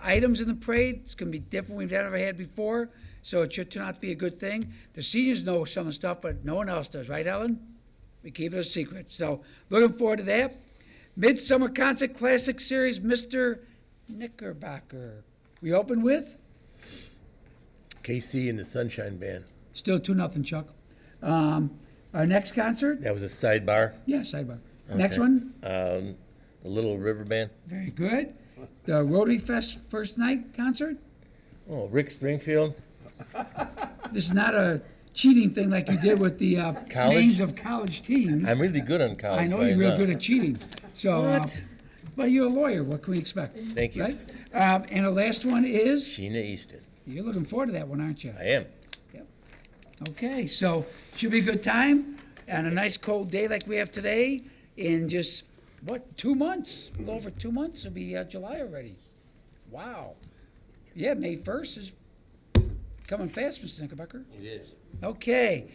items in the parade. It's gonna be different we've never had before. So it should turn out to be a good thing. The seniors know some of the stuff, but no one else does, right, Ellen? We keep it a secret. So looking forward to that. Midsummer Concert Classic Series, Mr. Knickerbocker. We open with? KC and the Sunshine Band. Still 2-0, Chuck. Our next concert? That was a sidebar. Yeah, sidebar. Next Okay. one? The Little River Band. Very good. The Rotary Fest first night concert? Oh, Rick Springfield. This is not a cheating thing like you did with the College? names of college teams. I'm really good on college I know right you're real now. good at cheating. So, but you're a lawyer. What can we expect? Thank you. Right? And the last one is, Sheena Easton. you're looking forward to that one, aren't you? I am. Okay, so should be a good time on a nice cold day like we have today in just, 2 months? A little over 2 months, it'll be July already. Wow. Yeah, May 1st is coming fast, Mr. Knickerbocker. It is. Okay,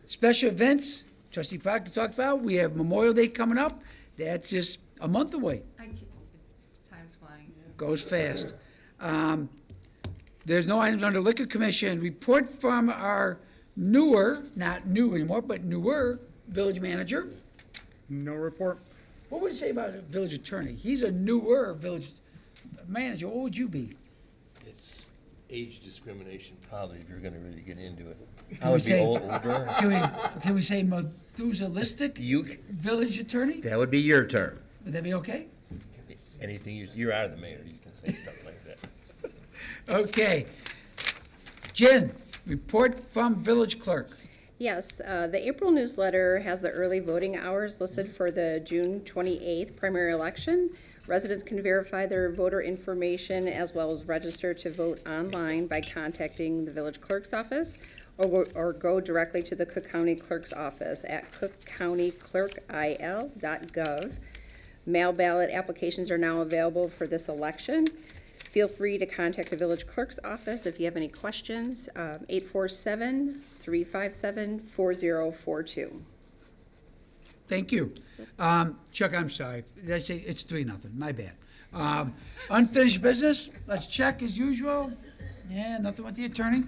special events, trustee Proctor talked about, we have Memorial Day coming up, that's just a month away, Time's flying. goes fast. There's no items under Liquor Commission, report from our newer, not new anymore, but newer village manager. No report. What would you say about a village attorney? He's a newer village manager, what would you be? It's age discrimination, probably, if you're gonna really get into it. Can I we would be say- older. Can we say Methuselistic You, village attorney? that would be your term. Would that be okay? Anything, you're out of the mayor, you can say stuff like that. Okay. Jen, report from village clerk. Yes, the April newsletter has the early voting hours listed for the June 28th primary election. Residents can verify their voter information as well as register to vote online by contacting the village clerk's office or go directly to the Cook County Clerk's office at cookcountyclerkil.gov. Mail ballot applications are now available for this election. Feel free to contact the village clerk's office if you have any questions, 847-357-4042. Thank you. Chuck, I'm sorry. Did I say it's 3-0? My bad. Unfinished business, let's check as usual. Yeah, nothing with the attorney.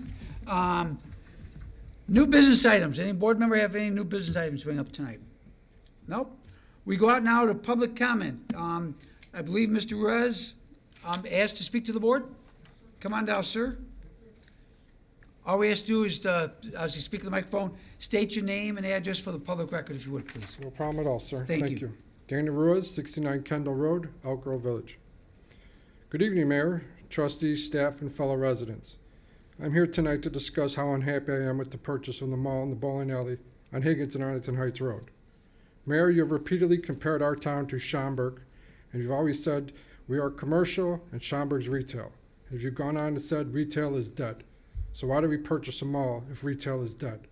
New business items. Any board member have any new business items to bring up tonight? Nope. We go out now to public comment. I believe Mr. Rez asked to speak to the board. Come on down, sir. All we have to do is, as you speak to the microphone, state your name and address for the public record, if you would, please. No problem at all, sir. Thank you. Daniel Ruiz, 69 Kendall Road, Elk Grove Village. Good evening, Mayor, trustees, staff, and fellow residents. I'm here tonight to discuss how unhappy I am with the purchase of the mall and the bowling alley on Higgins and Arlington Heights Road. Mayor, you have repeatedly compared our town to Schaumburg, and you've always said we are commercial and Schaumburg's retail. And you've gone on and said retail is dead. So why do we purchase a mall if retail is dead?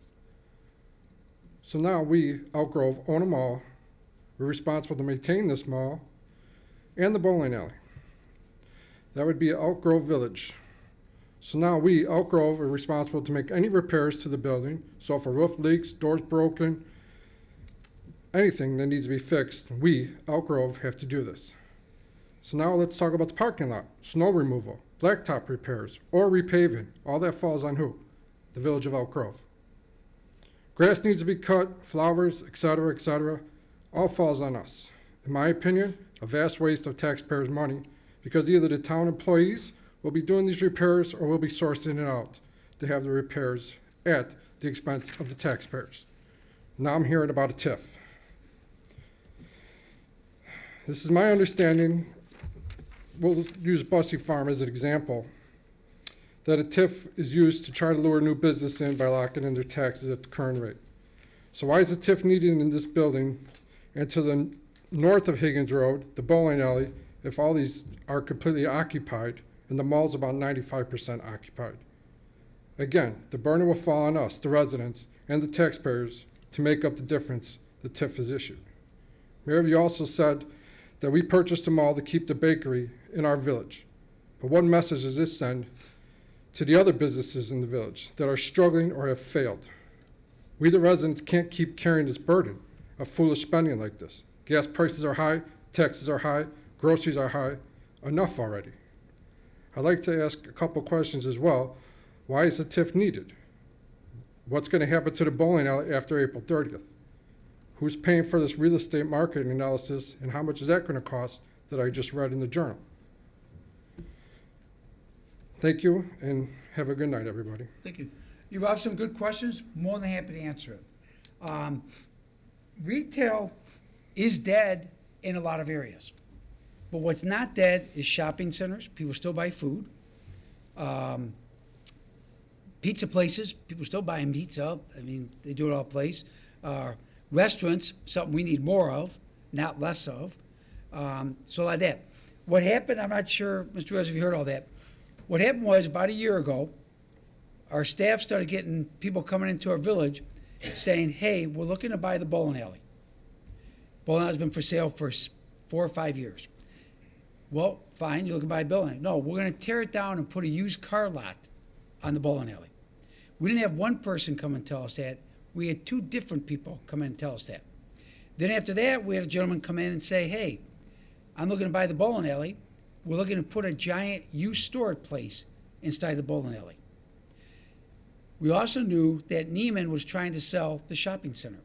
So now we, Elk Grove, own a mall. We're responsible to maintain this mall and the bowling alley. That would be Elk Grove Village. So now we, Elk Grove, are responsible to make any repairs to the building. So if a roof leaks, doors broken, anything that needs to be fixed, we, Elk Grove, have to do this. So now let's talk about the parking lot, snow removal, blacktop repairs, or repaving. All that falls on who? The Village of Elk Grove. Grass needs to be cut, flowers, etc., all falls on us. In my opinion, a vast waste of taxpayers' money because either the town employees will be doing these repairs or will be sourcing it out to have the repairs at the expense of the taxpayers. Now I'm hearing about a TIF. This is my understanding, we'll use Bussey Farm as an example, that a TIF is used to try to lure new business in by locking in their taxes at the current rate. So why is a TIF needed in this building and to the north of Higgins Road, the bowling alley, if all these are completely occupied and the mall's about 95% occupied? Again, the burden will fall on us, the residents, and the taxpayers to make up the difference the TIF is issued. Mayor, you also said that we purchased a mall to keep the bakery in our village. But what message does this send to the other businesses in the village that are struggling or have failed? We, the residents, can't keep carrying this burden of foolish spending like this. Gas prices are high, taxes are high, groceries are high. Enough already. I'd like to ask a couple questions as well. Why is the TIF needed? What's going to happen to the bowling alley after April 30th? Who's paying for this real estate market analysis, and how much is that going to cost that I just read in the journal? Thank you, and have a good night, everybody. Thank you. You have some good questions, more than happy to answer it. Retail is dead in a lot of areas. But what's not dead is shopping centers. People still buy food. pizza places, people still buying pizza. I mean, they do it all place. Restaurants, something we need more of, not less of. So like that. What happened, I'm not sure, Mr. Rez, if you heard all that. What happened was about a year ago, our staff started getting people coming into our village saying, hey, we're looking to buy the bowling alley. Bowling alley's been for sale for 4 or 5 years. Well, fine, you're looking to buy a bowling alley. No, we're going to tear it down and put a used car lot on the bowling alley. We didn't have one person come and tell us that. We had 2 different people come in and tell us that. Then after that, we had a gentleman come in and say, hey, I'm looking to buy the bowling alley. We're looking to put a giant used storage place inside the bowling alley. We also knew that Neiman was trying to sell the shopping center,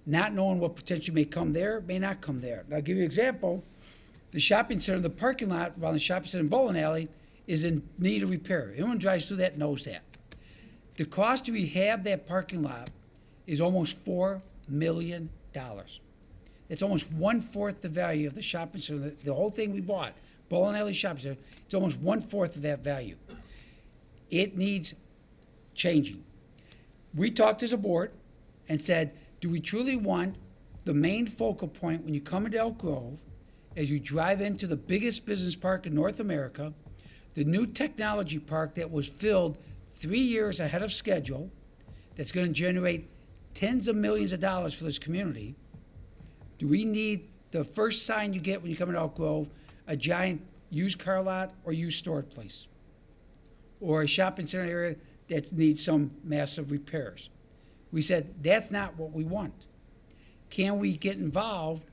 not knowing what potentially may come there, may not come there. Now, I'll give you an example. The shopping center, the parking lot around the shopping center and bowling alley is in need of repair. Anyone who drives through that knows that. The cost to rehab that parking lot is almost $4 million. It's almost 1/4 the value of the shopping center. The whole thing we bought, bowling alley shopping center, it's almost 1/4 of that value. It needs changing. We talked as a board and said, do we truly want the main focal point when you come into Elk Grove, as you drive into the biggest business park in North America, the new technology park that was filled 3 years ahead of schedule, that's going to generate tens of millions of dollars for this community? Do we need the first sign you get when you come into Elk Grove, a giant used car lot or used storage place? Or a shopping center area that needs some massive repairs? We said, that's not what we want. Can we get involved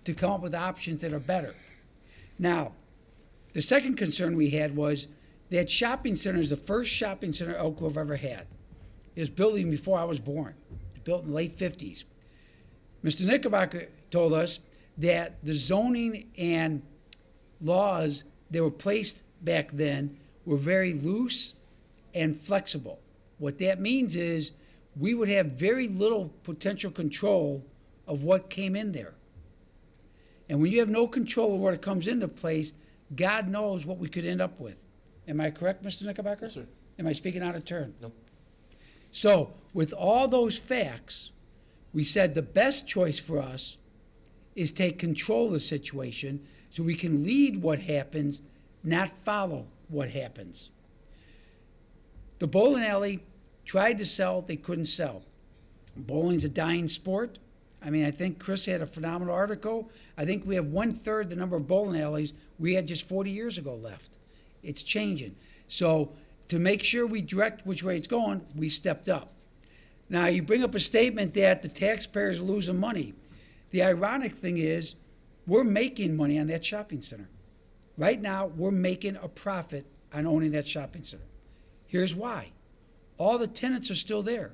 to come up with options that are better? Now, the second concern we had was that shopping center is the first shopping center Elk Grove ever had. It was built even before I was born. It was built in the late 50s. Mr. Knickerbocker told us that the zoning and laws that were placed back then were very loose and flexible. What that means is we would have very little potential control of what came in there. And when you have no control of what comes into place, God knows what we could end up with. Am I correct, Mr. Knickerbocker? Yes, sir. Am I speaking out of turn? No. So, with all those facts, we said the best choice for us is take control of the situation so we can lead what happens, not follow what happens. The bowling alley tried to sell, they couldn't sell. Bowling's a dying sport. I mean, I think Chris had a phenomenal article. I think we have 1/3 the number of bowling alleys we had just 40 years ago left. It's changing. So to make sure we direct which way it's going, we stepped up. Now, you bring up a statement that the taxpayers are losing money. The ironic thing is, we're making money on that shopping center. Right now, we're making a profit on owning that shopping center. Here's why. All the tenants are still there.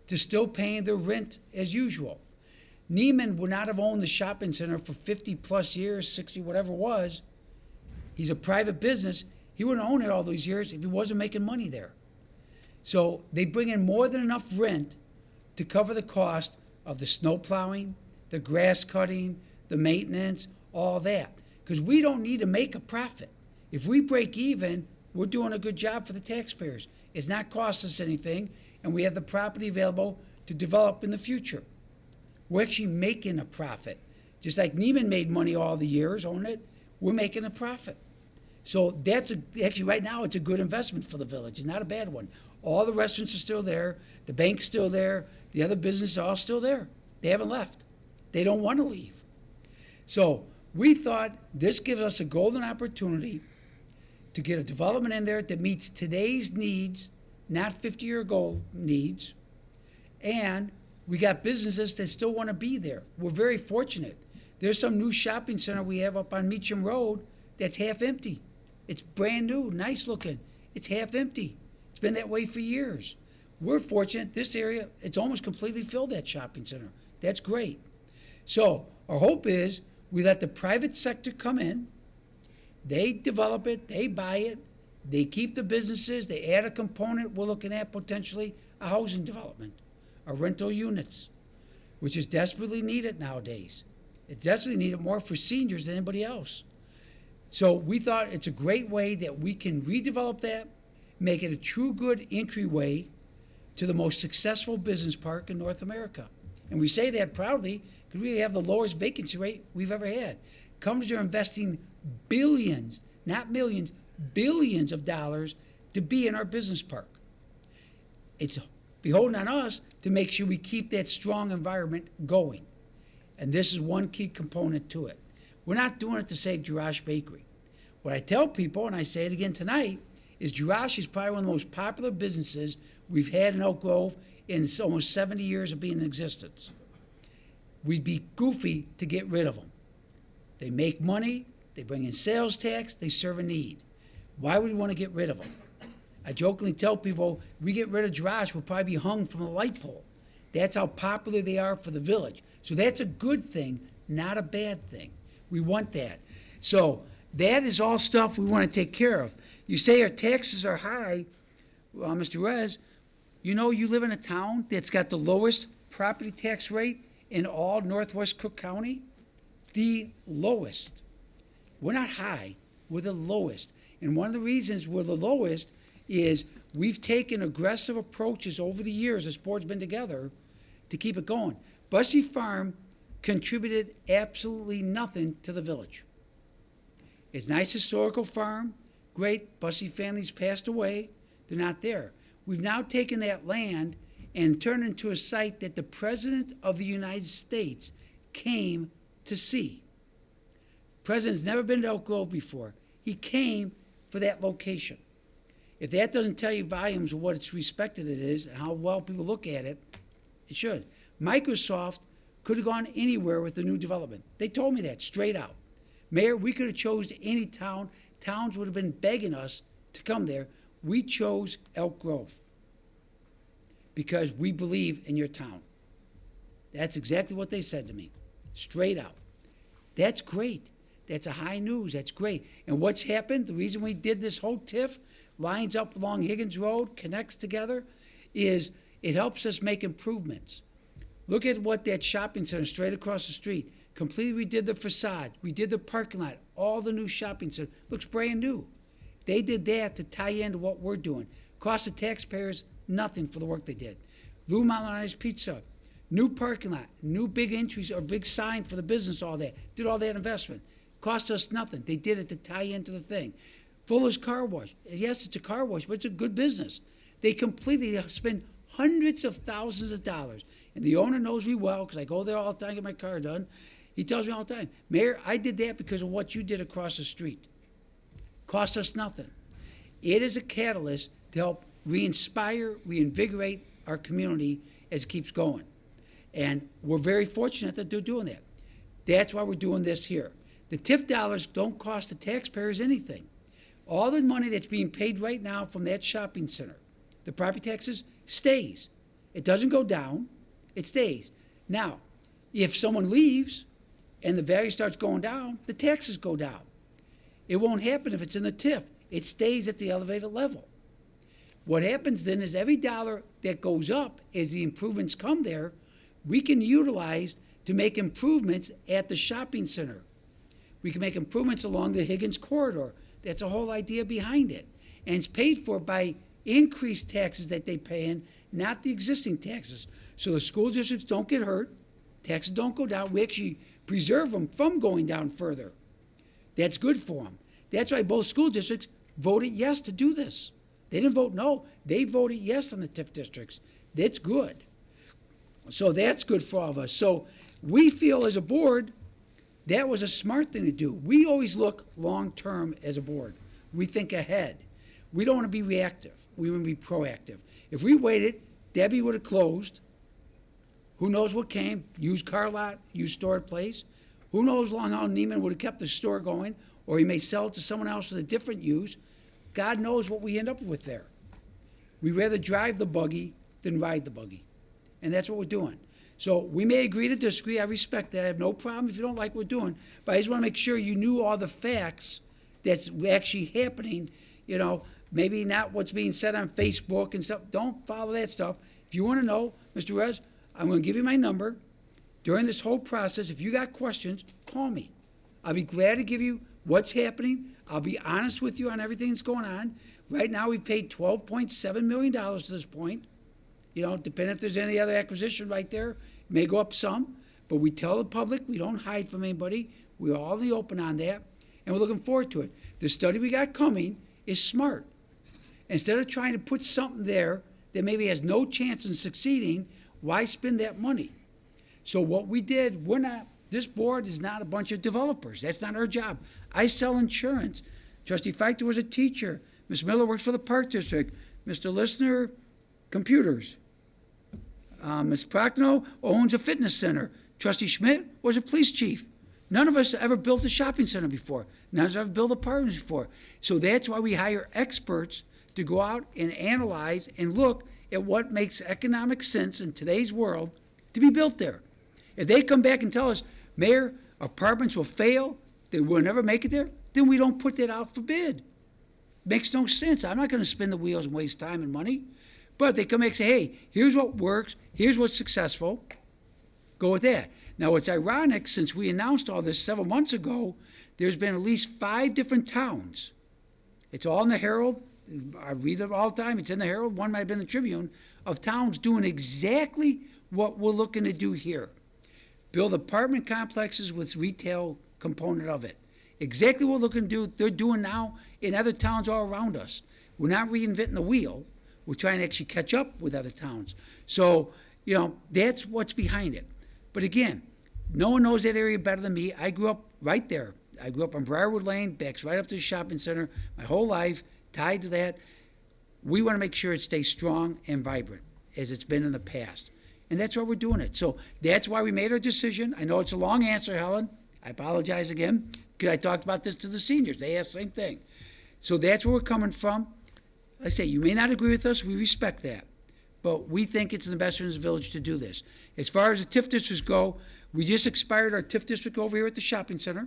They're still paying their rent as usual. Neiman would not have owned the shopping center for 50 plus years, 60, whatever it was. He's a private business. He wouldn't own it all those years if he wasn't making money there. So they bring in more than enough rent to cover the cost of the snow plowing, the grass cutting, the maintenance, all that. Because we don't need to make a profit. If we break even, we're doing a good job for the taxpayers. It's not cost us anything, and we have the property available to develop in the future. We're actually making a profit. Just like Neiman made money all the years, own it, we're making a profit. So actually right now it's a good investment for the village. It's not a bad one. All the restaurants are still there. The bank's still there. The other businesses are all still there. They haven't left. They don't want to leave. So we thought this gives us a golden opportunity to get a development in there that meets today's needs, not 50-year-ago needs, and we got businesses that still want to be there. We're very fortunate. There's some new shopping center we have up on Meacham Road that's half empty. It's brand new, nice looking. It's half empty. It's been that way for years. We're fortunate this area, it's almost completely filled, that shopping center. That's great. So our hope is we let the private sector come in. They develop it, they buy it, they keep the businesses, they add a component. We're looking at potentially a housing development, a rental units, which is desperately needed nowadays. It's desperately needed more for seniors than anybody else. So we thought it's a great way that we can redevelop that make it a true good entryway to the most successful business park in North America. And we say that proudly because we have the lowest vacancy rate we've ever had. Companies are investing billions, not millions, billions of dollars to be in our business park. It's beholden on us to make sure we keep that strong environment going. And this is one key component to it. We're not doing it to save Jerash Bakery. What I tell people, and I say it again tonight, is Jerash is probably one of the most popular businesses we've had in Elk Grove in almost 70 years of being in existence. We'd be goofy to get rid of them. They make money, they bring in sales tax, they serve a need. Why would we want to get rid of them? I jokingly tell people, we get rid of Jerash, we'll probably be hung from a light pole. That's how popular they are for the village. So that's a good thing, not a bad thing. We want that. So that is all stuff we want to take care of. You say our taxes are high, Mr. Rez, you know you live in a town that's got the lowest property tax rate in all Northwest Cook County? The lowest. We're not high, we're the lowest. And one of the reasons we're the lowest is we've taken aggressive approaches over the years, this board's been together, to keep it going. Bussey Farm contributed absolutely nothing to the village. It's a nice historical farm, great, Bussey family's passed away, they're not there. We've now taken that land and turned it into a site that the President of the United States came to see. The President's never been to Elk Grove before. He came for that location. If that doesn't tell you volumes of what it's respected it is and how well people look at it, it should. Microsoft could have gone anywhere with the new development. They told me that straight out. Mayor, we could have chose any town. Towns would have been begging us to come there. We chose Elk Grove because we believe in your town. That's exactly what they said to me, straight out. That's great. That's a high news. That's great. And what's happened, the reason we did this whole TIF, lines up along Higgins Road, connects together, is it helps us make improvements. Look at what that shopping center straight across the street, completely redid the facade, redid the parking lot, all the new shopping center, looks brand new. They did that to tie into what we're doing. Cost the taxpayers nothing for the work they did. Lou Malini's Pizza, new parking lot, new big entries or big sign for the business, all that. Did all that investment. Cost us nothing. They did it to tie into the thing. Fuller's Car Wash. Yes, it's a car wash, but it's a good business. They completely spend hundreds of thousands of dollars. And the owner knows me well because I go there all the time to get my car done. He tells me all the time, Mayor, I did that because of what you did across the street. Cost us nothing. It is a catalyst to help re-inspire, reinvigorate our community as it keeps going. And we're very fortunate that they're doing that. That's why we're doing this here. The TIF dollars don't cost the taxpayers anything. All the money that's being paid right now from that shopping center, the property taxes, stays. It doesn't go down, it stays. Now, if someone leaves and the value starts going down, the taxes go down. It won't happen if it's in the TIF. It stays at the elevated level. What happens then is every dollar that goes up as the improvements come there, we can utilize to make improvements at the shopping center. We can make improvements along the Higgins corridor. That's the whole idea behind it. And it's paid for by increased taxes that they pay in, not the existing taxes. So the school districts don't get hurt, taxes don't go down. We actually preserve them from going down further. That's good for them. That's why both school districts voted yes to do this. They didn't vote no. They voted yes on the TIF districts. That's good. So that's good for all of us. So we feel as a board that was a smart thing to do. We always look long-term as a board. We think ahead. We don't want to be reactive. We want to be proactive. If we waited, Debbie would have closed. Who knows what came? Used car lot, used storage place. Who knows long how Neiman would have kept the store going, or he may sell it to someone else with a different use. God knows what we end up with there. We'd rather drive the buggy than ride the buggy. And that's what we're doing. So we may agree to disagree. I respect that. I have no problem if you don't like what we're doing. But I just want to make sure you knew all the facts that's actually happening. You know, maybe not what's being said on Facebook and stuff. Don't follow that stuff. If you want to know, Mr. Rez, I'm going to give you my number. During this whole process, if you got questions, call me. I'll be glad to give you what's happening. I'll be honest with you on everything that's going on. Right now, we've paid $12.7 million to this point. You know, depending if there's any other acquisition right there, it may go up some. But we tell the public, we don't hide from anybody. We're all in the open on that, and we're looking forward to it. The study we got coming is smart. Instead of trying to put something there that maybe has no chance in succeeding, why spend that money? So what we did, this board is not a bunch of developers. That's not our job. I sell insurance. Trustee Feichter was a teacher. Ms. Miller works for the Park District. Mr. Listener, computers. Ms. Prochnow owns a fitness center. Trustee Schmidt was a police chief. None of us ever built a shopping center before. None of us ever built apartments before. So that's why we hire experts to go out and analyze and look at what makes economic sense in today's world to be built there. If they come back and tell us, Mayor, apartments will fail, they will never make it there, then we don't put that out for bid. Makes no sense. I'm not going to spin the wheels and waste time and money. But they come back and say, hey, here's what works, here's what's successful, go with that. Now, what's ironic, since we announced all this several months ago, there's been at least 5 different towns. It's all in the Herald. I read it all the time. It's in the Herald. One might have been the Tribune, of towns doing exactly what we're looking to do here. Build apartment complexes with retail component of it. Exactly what we're looking to do, they're doing now in other towns all around us. We're not reinventing the wheel. We're trying to actually catch up with other towns. So, that's what's behind it. But again, no one knows that area better than me. I grew up right there. I grew up on Briarwood Lane, backs right up to the shopping center, my whole life, tied to that. We want to make sure it stays strong and vibrant, as it's been in the past. And that's why we're doing it. So that's why we made our decision. I know it's a long answer, Helen. I apologize again, because I talked about this to the seniors. They asked the same thing. So that's where we're coming from. Like I say, you may not agree with us. We respect that. But we think it's in the best interest of the village to do this. As far as the TIF districts go, we just expired our TIF district over here at the shopping center.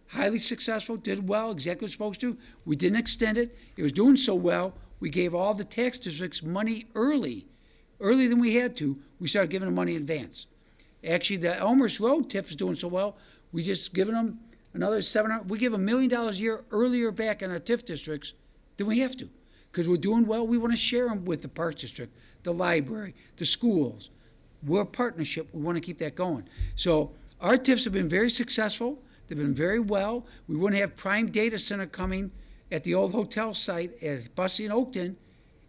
Highly successful, did well, exactly what it's supposed to. We didn't extend it. It was doing so well, we gave all the tax districts money earlier than we had to. We started giving them money in advance. Actually, the Elmhurst Road TIF is doing so well, we just given them another $700. We give $1 million a year earlier back in our TIF districts than we have to. Because we're doing well, we want to share them with the Park District, the library, the schools. We're a partnership. We want to keep that going. So our TIFs have been very successful. They've been very well. We wouldn't have Prime Data Center coming at the old hotel site at Bussey and Oakton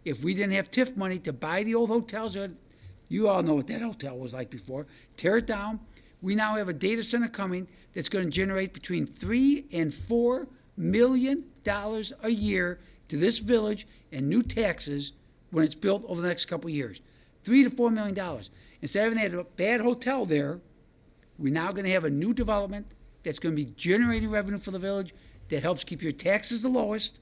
if we didn't have TIF money to buy the old hotels. You all know what that hotel was like before. Tear it down. We now have a data center coming that's going to generate between $3 and $4 million a year to this village and new taxes when it's built over the next couple of years. $3 to $4 million. Instead of having a bad hotel there, we're now going to have a new development that's going to be generating revenue for the village that helps keep your taxes the lowest.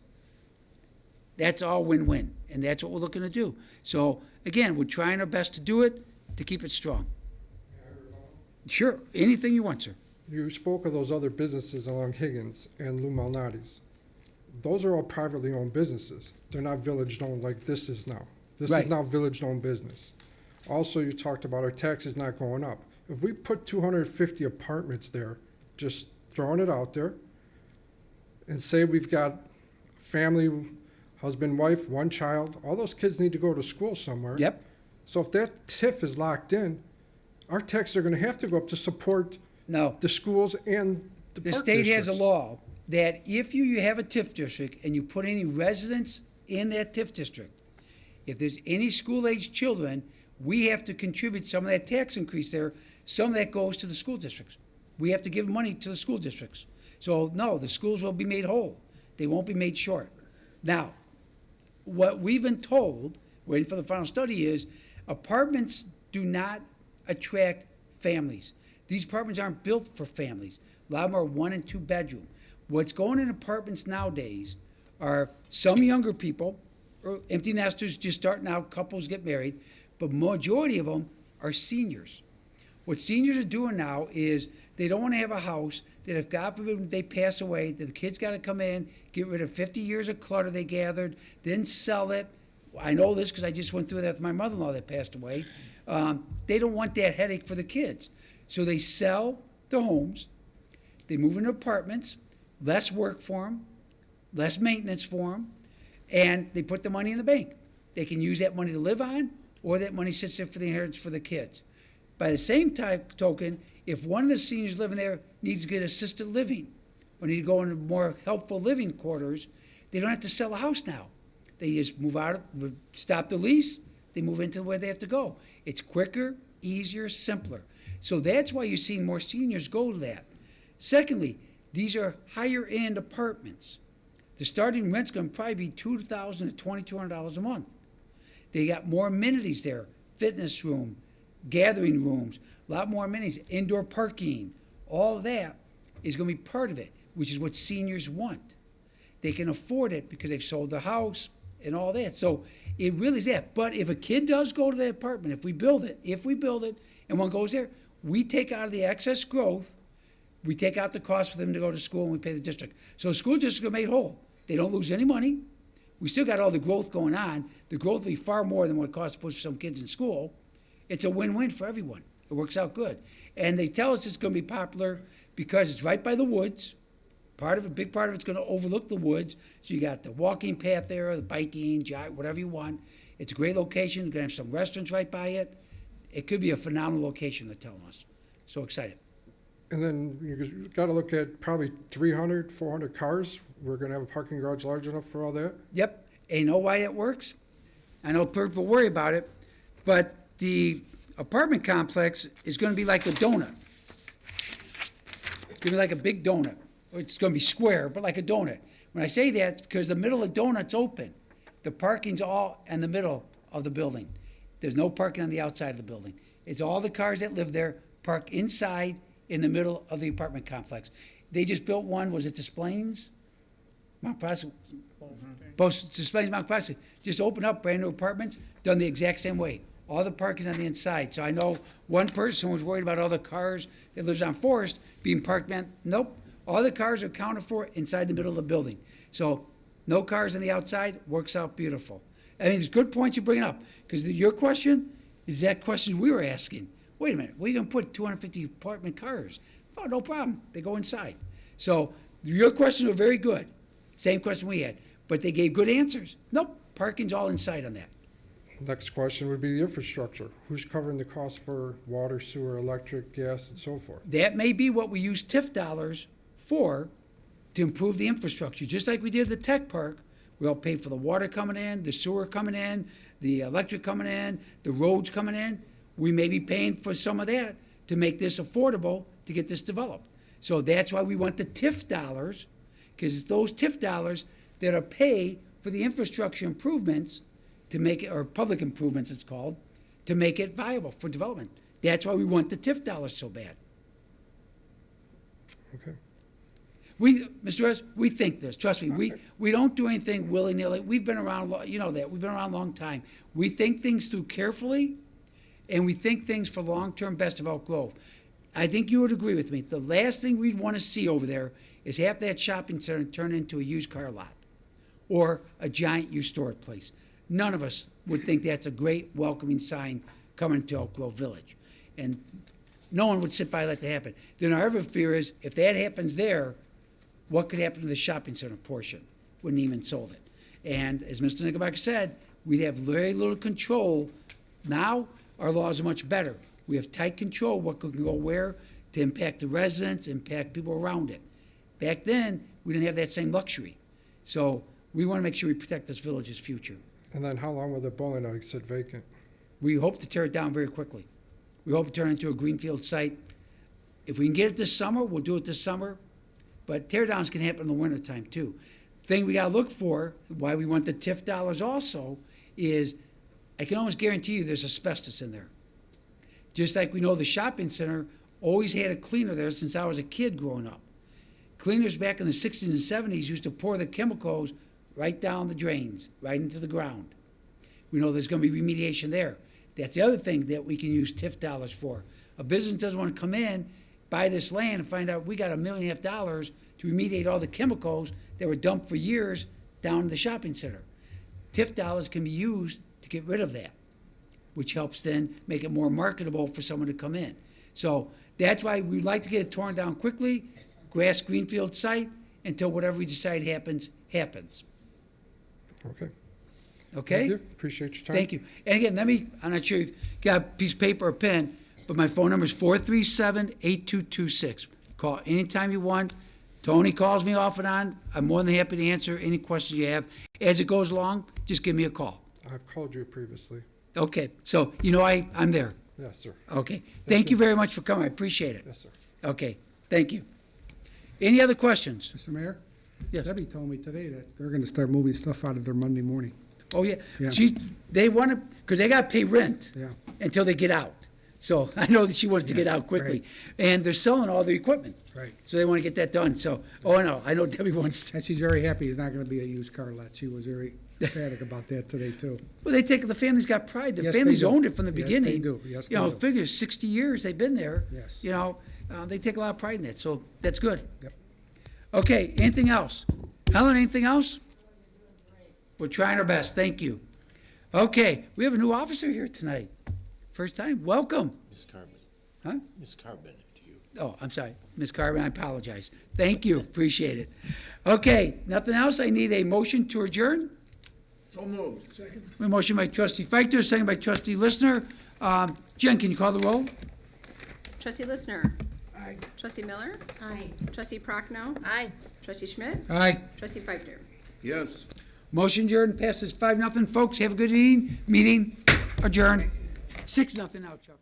That's all win-win, and that's what we're looking to do. So, again, we're trying our best to do it, to keep it strong. Sure, anything you want, sir. You spoke of those other businesses along Higgins and Lou Malnati's. Those are all privately owned businesses. They're not village-owned like this is now. This Right. is now village-owned business. Also, you talked about our taxes not going up. If we put 250 apartments there, just throwing it out there, and say we've got family, husband, wife, one child, all those kids need to go to school somewhere. Yep. So if that TIF is locked in, our taxes are going to have to go up to support No. the schools and the The park state has a districts. law that if you have a TIF district and you put any residents in that TIF district, if there's any school-aged children, we have to contribute some of that tax increase there. Some of that goes to the school districts. We have to give money to the school districts. So, no, the schools will be made whole. They won't be made short. Now, what we've been told, waiting for the final study, is apartments do not attract families. These apartments aren't built for families. A lot of them are 1 and 2 bedroom. What's going in apartments nowadays are some younger people, or empty nesters just starting out, couples get married, but majority of them are seniors. What seniors are doing now is they don't want to have a house that if God forbid they pass away, that the kids got to come in, get rid of 50 years of clutter they gathered, then sell it. I know this because I just went through that with my mother-in-law that passed away. They don't want that headache for the kids. So they sell their homes, they move into apartments, less work for them, less maintenance for them, and they put the money in the bank. They can use that money to live on, or that money sits there for the inheritance for the kids. By the same token, if one of the seniors living there needs to get assisted living, or need to go into more helpful living quarters, they don't have to sell a house now. They just move out, stop the lease, they move into where they have to go. It's quicker, easier, simpler. So that's why you're seeing more seniors go to that. Secondly, these are higher-end apartments. The starting rent's going to probably be $2,000 to $2,200 a month. They got more amenities there, fitness room, gathering rooms, a lot more amenities, indoor parking. All of that is going to be part of it, which is what seniors want. They can afford it because they've sold their house and all that. So it really is that. But if a kid does go to that apartment, if we build it, and one goes there, we take out of the excess growth, we take out the cost for them to go to school, and we pay the district. So the school district are made whole. They don't lose any money. We still got all the growth going on. The growth will be far more than what it costs to push some kids in school. It's a win-win for everyone. It works out good. And they tell us it's going to be popular because it's right by the woods. Big part of it's going to overlook the woods. So you got the walking path there, the biking, whatever you want. It's a great location. You're going to have some restaurants right by it. It could be a phenomenal location, they're telling us. So excited. And then you got to look at probably 300, 400 cars. We're going to have a parking garage large enough for all that? Yep. And you know why it works? I know people worry about it, but the apartment complex is going to be like a donut. It's going to be like a big donut. It's going to be square, but like a donut. When I say that, it's because the middle of the donut's open. The parking's all in the middle of the building. There's no parking on the outside of the building. It's all the cars that live there park inside in the middle of the apartment complex. They just built one, was it Des Plaines? Mount Prospect. Both Des Plaines, Mount Prospect. Just opened up brand new apartments, done the exact same way. All the parking's on the inside. So I know one person was worried about all the cars that lives on Forest being parked, man. Nope. All the cars are accounted for inside the middle of the building. So no cars on the outside, works out beautiful. I mean, it's good points you bring up, because your question is that question we were asking. Wait a minute, where are you going to put 250 apartment cars? Oh, no problem. They go inside. So your questions are very good. Same question we had. But they gave good answers. Nope, parking's all inside on that. Next question would be the infrastructure. Who's covering the cost for water, sewer, electric, gas, and so forth? That may be what we use TIF dollars for, to improve the infrastructure. Just like we did the tech park, we all paid for the water coming in, the sewer coming in, the electric coming in, the roads coming in. We may be paying for some of that to make this affordable to get this developed. So that's why we want the TIF dollars, because it's those TIF dollars that are paid for the infrastructure improvements to make it, or public improvements it's called, to make it viable for development. That's why we want the TIF dollars so bad. Okay. Mr. Reyes, we think this, trust me, we don't do anything willy-nilly. We've been around, you know that, we've been around a long time. We think things through carefully, and we think things for long-term best of Elk Grove. I think you would agree with me. The last thing we'd want to see over there is have that shopping center turn into a used car lot or a giant used storage place. None of us would think that's a great welcoming sign coming to Elk Grove Village. And no one would sit by and let that happen. Then our other fear is, if that happens there, what could happen to the shopping center portion? Wouldn't even sold it. And as Mr. Knickerbocker said, we'd have very little control. Now, our laws are much better. We have tight control what can go where to impact the residents, impact people around it. Back then, we didn't have that same luxury. So we want to make sure we protect this village's future. And then how long will the bowling alley sit vacant? We hope to tear it down very quickly. We hope to turn it into a greenfield site. If we can get it this summer, we'll do it this summer. But tear downs can happen in the wintertime too. Thing we got to look for, why we want the TIF dollars also, is I can almost guarantee you there's asbestos in there. Just like we know the shopping center always had a cleaner there since I was a kid growing up. Cleaners back in the 60s and 70s used to pour the chemicals right down the drains, right into the ground. We know there's going to be remediation there. That's the other thing that we can use TIF dollars for. A business doesn't want to come in, buy this land, and find out we got $1.5 million to remediate all the chemicals that were dumped for years down in the shopping center. TIF dollars can be used to get rid of that, which helps then make it more marketable for someone to come in. So that's why we'd like to get it torn down quickly, grass greenfield site, until whatever we decide happens, happens. Okay. Okay? Thank you. Appreciate your time. Thank you. And again, I'm not sure if you got a piece of paper or pen, but my phone number is 437-8226. Call anytime you want. Tony calls me off and on. I'm more than happy to answer any questions you have. As it goes along, just give me a call. I've called you previously. Okay, so I'm there. Yes, sir. Okay. Thank you very much for coming. I appreciate it. Yes, sir. Okay, thank you. Any other questions? Mr. Mayor? Yes. Debbie told me today that they're gonna start moving stuff out of their Monday morning. Oh, yeah. Yeah. They want to, because they got to pay rent Yeah. until they get out. So I know that she wants to get out quickly. right. And they're selling all the equipment. Right. So they want to get that done. So, I know Debbie wants, And she's very happy it's not gonna be a used car lot. She was very emphatic about that today, too. well, the family's got pride. The Yes, they family's do. owned it from the Yes, beginning. they do. Yes, You know, they do. figure 60 years they've been there. Yes. You know, they take a lot of pride in that. So that's good. Yep. Okay, anything else? Helen, anything else? We're trying our best. Thank you. Okay, we have a new officer here tonight. First time. Welcome. Ms. Carbon. Huh? Ms. Carbon, to you. Oh, I'm sorry. Ms. Carbon, I apologize. Thank you. Appreciate it. Okay, nothing else? I need a motion to adjourn. So moved. Second. A motion by trustee Feichter, second by trustee Listener. Jen, can you call the roll? Trustee Listener. Aye. Trustee Miller. Aye. Trustee Prochnow. Aye. Trustee Schmidt. Aye. Trustee Feichter. Yes. Motion adjourned, passes 5-0. Folks, have a good evening. Meeting adjourned. 6-0 now, Chuck.